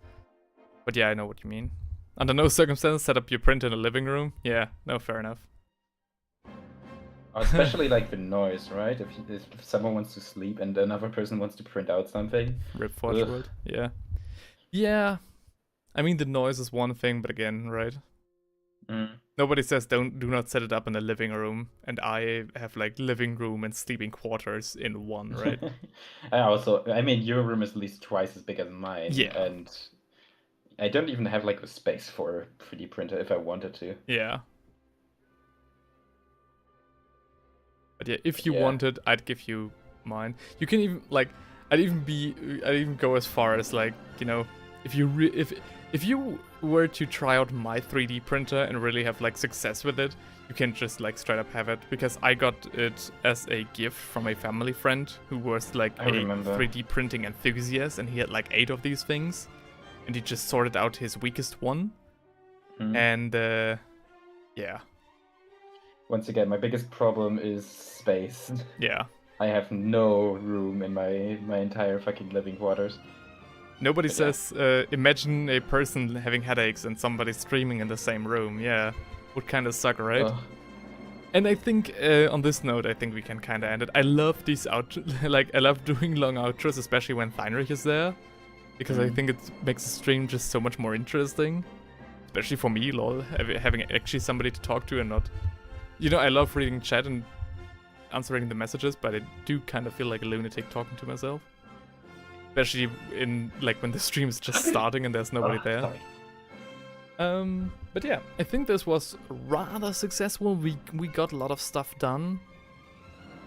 But yeah, I know what you mean. Under no circumstances, set up your print in a living room. Yeah, no, fair enough. Especially like the noise, right? If someone wants to sleep and another person wants to print out something. Rip Forgeworld. Yeah. Yeah. I mean, the noise is one thing, but again, right? Mm. Nobody says do not set it up in the living room, and I have like living room and sleeping quarters in one, right? I mean, your room is at least twice as big as mine. Yeah. And I don't even have like the space for a 3D printer if I wanted to. Yeah. But yeah, if you wanted, I'd give you mine. You can even like, I'd even go as far as like, you know, if you were to try out my 3D printer and really have like success with it, you can just like straight up have it, because I got it as a gift from a family friend who was like a 3D printing enthusiast, and he had like 8 of these things, and he just sorted out his weakest one. And yeah. Once again, my biggest problem is space. Yeah. I have no room in my entire fucking living quarters. Nobody says, imagine a person having headaches and somebody streaming in the same room. Yeah, would kind of suck, right? Ugh. And I think, on this note, I think we can kind of end it. I love these I love doing long outros, especially when Heinrich is there, because I think it makes the stream just so much more interesting. Especially for me, lol, having actually somebody to talk to and not... You know, I love reading chat, and answering the messages, but I do kind of feel like a lunatic talking to myself. Especially in, like, when the stream is just starting and there's nobody there. Sorry. But yeah, I think this was rather successful. We got a lot of stuff done.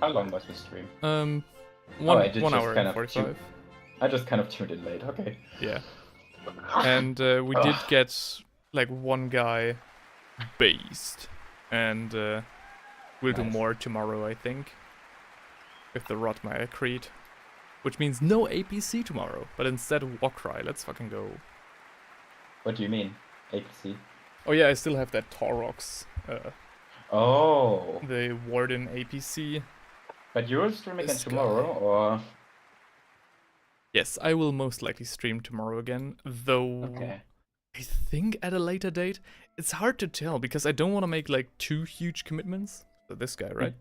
How long was the stream? One I did just hour kind and of 45. I just kind of tuned in late, okay. Yeah. And we did get, like, one guy based. And we'll do Nice. more tomorrow, I think. With the Rootmire Creed. Which means no APC tomorrow, but instead Warcry. Let's fucking go. What do you mean? APC? Oh yeah, I still have that Taurox. Oh. The Warden APC. But you're streaming again This tomorrow, guy. or? Yes, I will most likely stream tomorrow again, though Okay. I think at a later date. It's hard to tell because I don't want to make like too huge commitments. So this guy, right?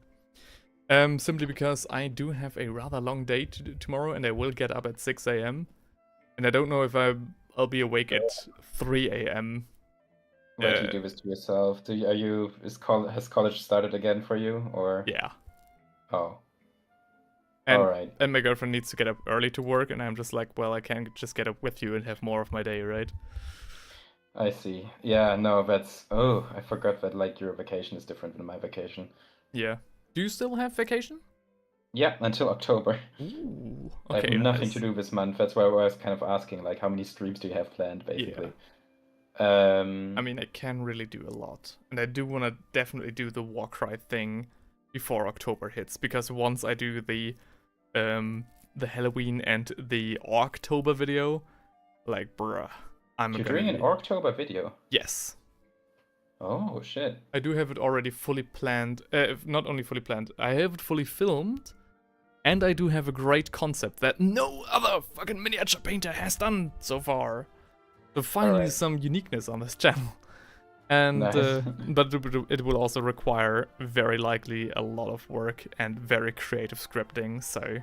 Simply because I do have a rather long day tomorrow and I will get up at 6 a.m. And I don't know if I'll be awake at 3 a.m. Why do you do this to yourself? Has college started again for you, or? Yeah. Oh. And, Alright. and my girlfriend needs to get up early to work, and I'm just like, well, I can't just get up with you and have more of my day, right? I see. Yeah, no, that's... Oh, I forgot that, like, your vacation is different than my vacation. Yeah. Do you still have vacation? Yeah, until October. Ooh. I Okay, have nothing nice. to do this month. That's why I was kind of asking, like, how many streams do you have planned, basically? I mean, I can really do a lot. And I do want to definitely do the Warcry thing before October hits, because once I do the Halloween and the October video, like, bruh, You're doing an October video? Yes. Oh, shit. I do have it already fully planned. Not only fully planned, I have it fully filmed. And I do have a great concept that no other fucking miniature painter has done so far. So finally Alright. some uniqueness on this channel. And Nice. but it will also require very likely a lot of work and very creative scripting. So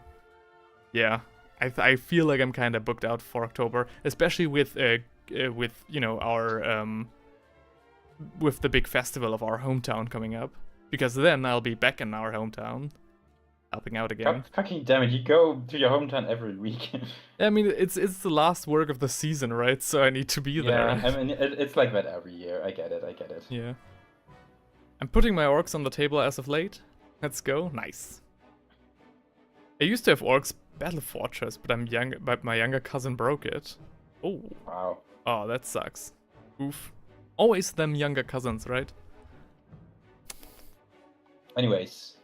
yeah, I feel like I'm kind of booked out for October, especially with you know our with the big festival of our hometown coming up, because then I'll be back in our hometown, helping out again. God fucking damn it, you go to your hometown every week. I mean, it's the last work of the season, right? So I need to be there. Yeah, I mean, it's like that every year. I get it. Yeah. I'm putting my orcs on the table as of late. Let's go. Nice. I used to have orcs battle fortress, but my younger cousin broke it. Oh. Wow. Oh, that sucks. Oof. Always them younger cousins, right? Anyways.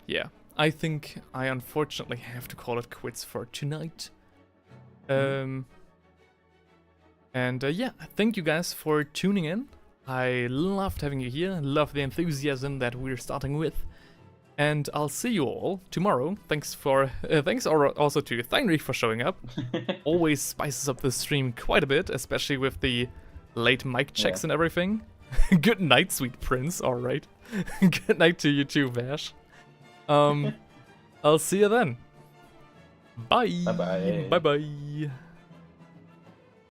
Yeah. I think I unfortunately have to call it quits for tonight. And yeah, thank you guys for tuning in. I loved having you here, love the enthusiasm that we're starting with. And I'll see you all tomorrow. Thanks also to Theinrich for showing up. Always spices up the stream quite a bit, especially with the late mic checks and everything. Good night, sweet prince. Alright. Good night to you too, Vash. I'll see you then. Bye. Bye-bye. Bye-bye.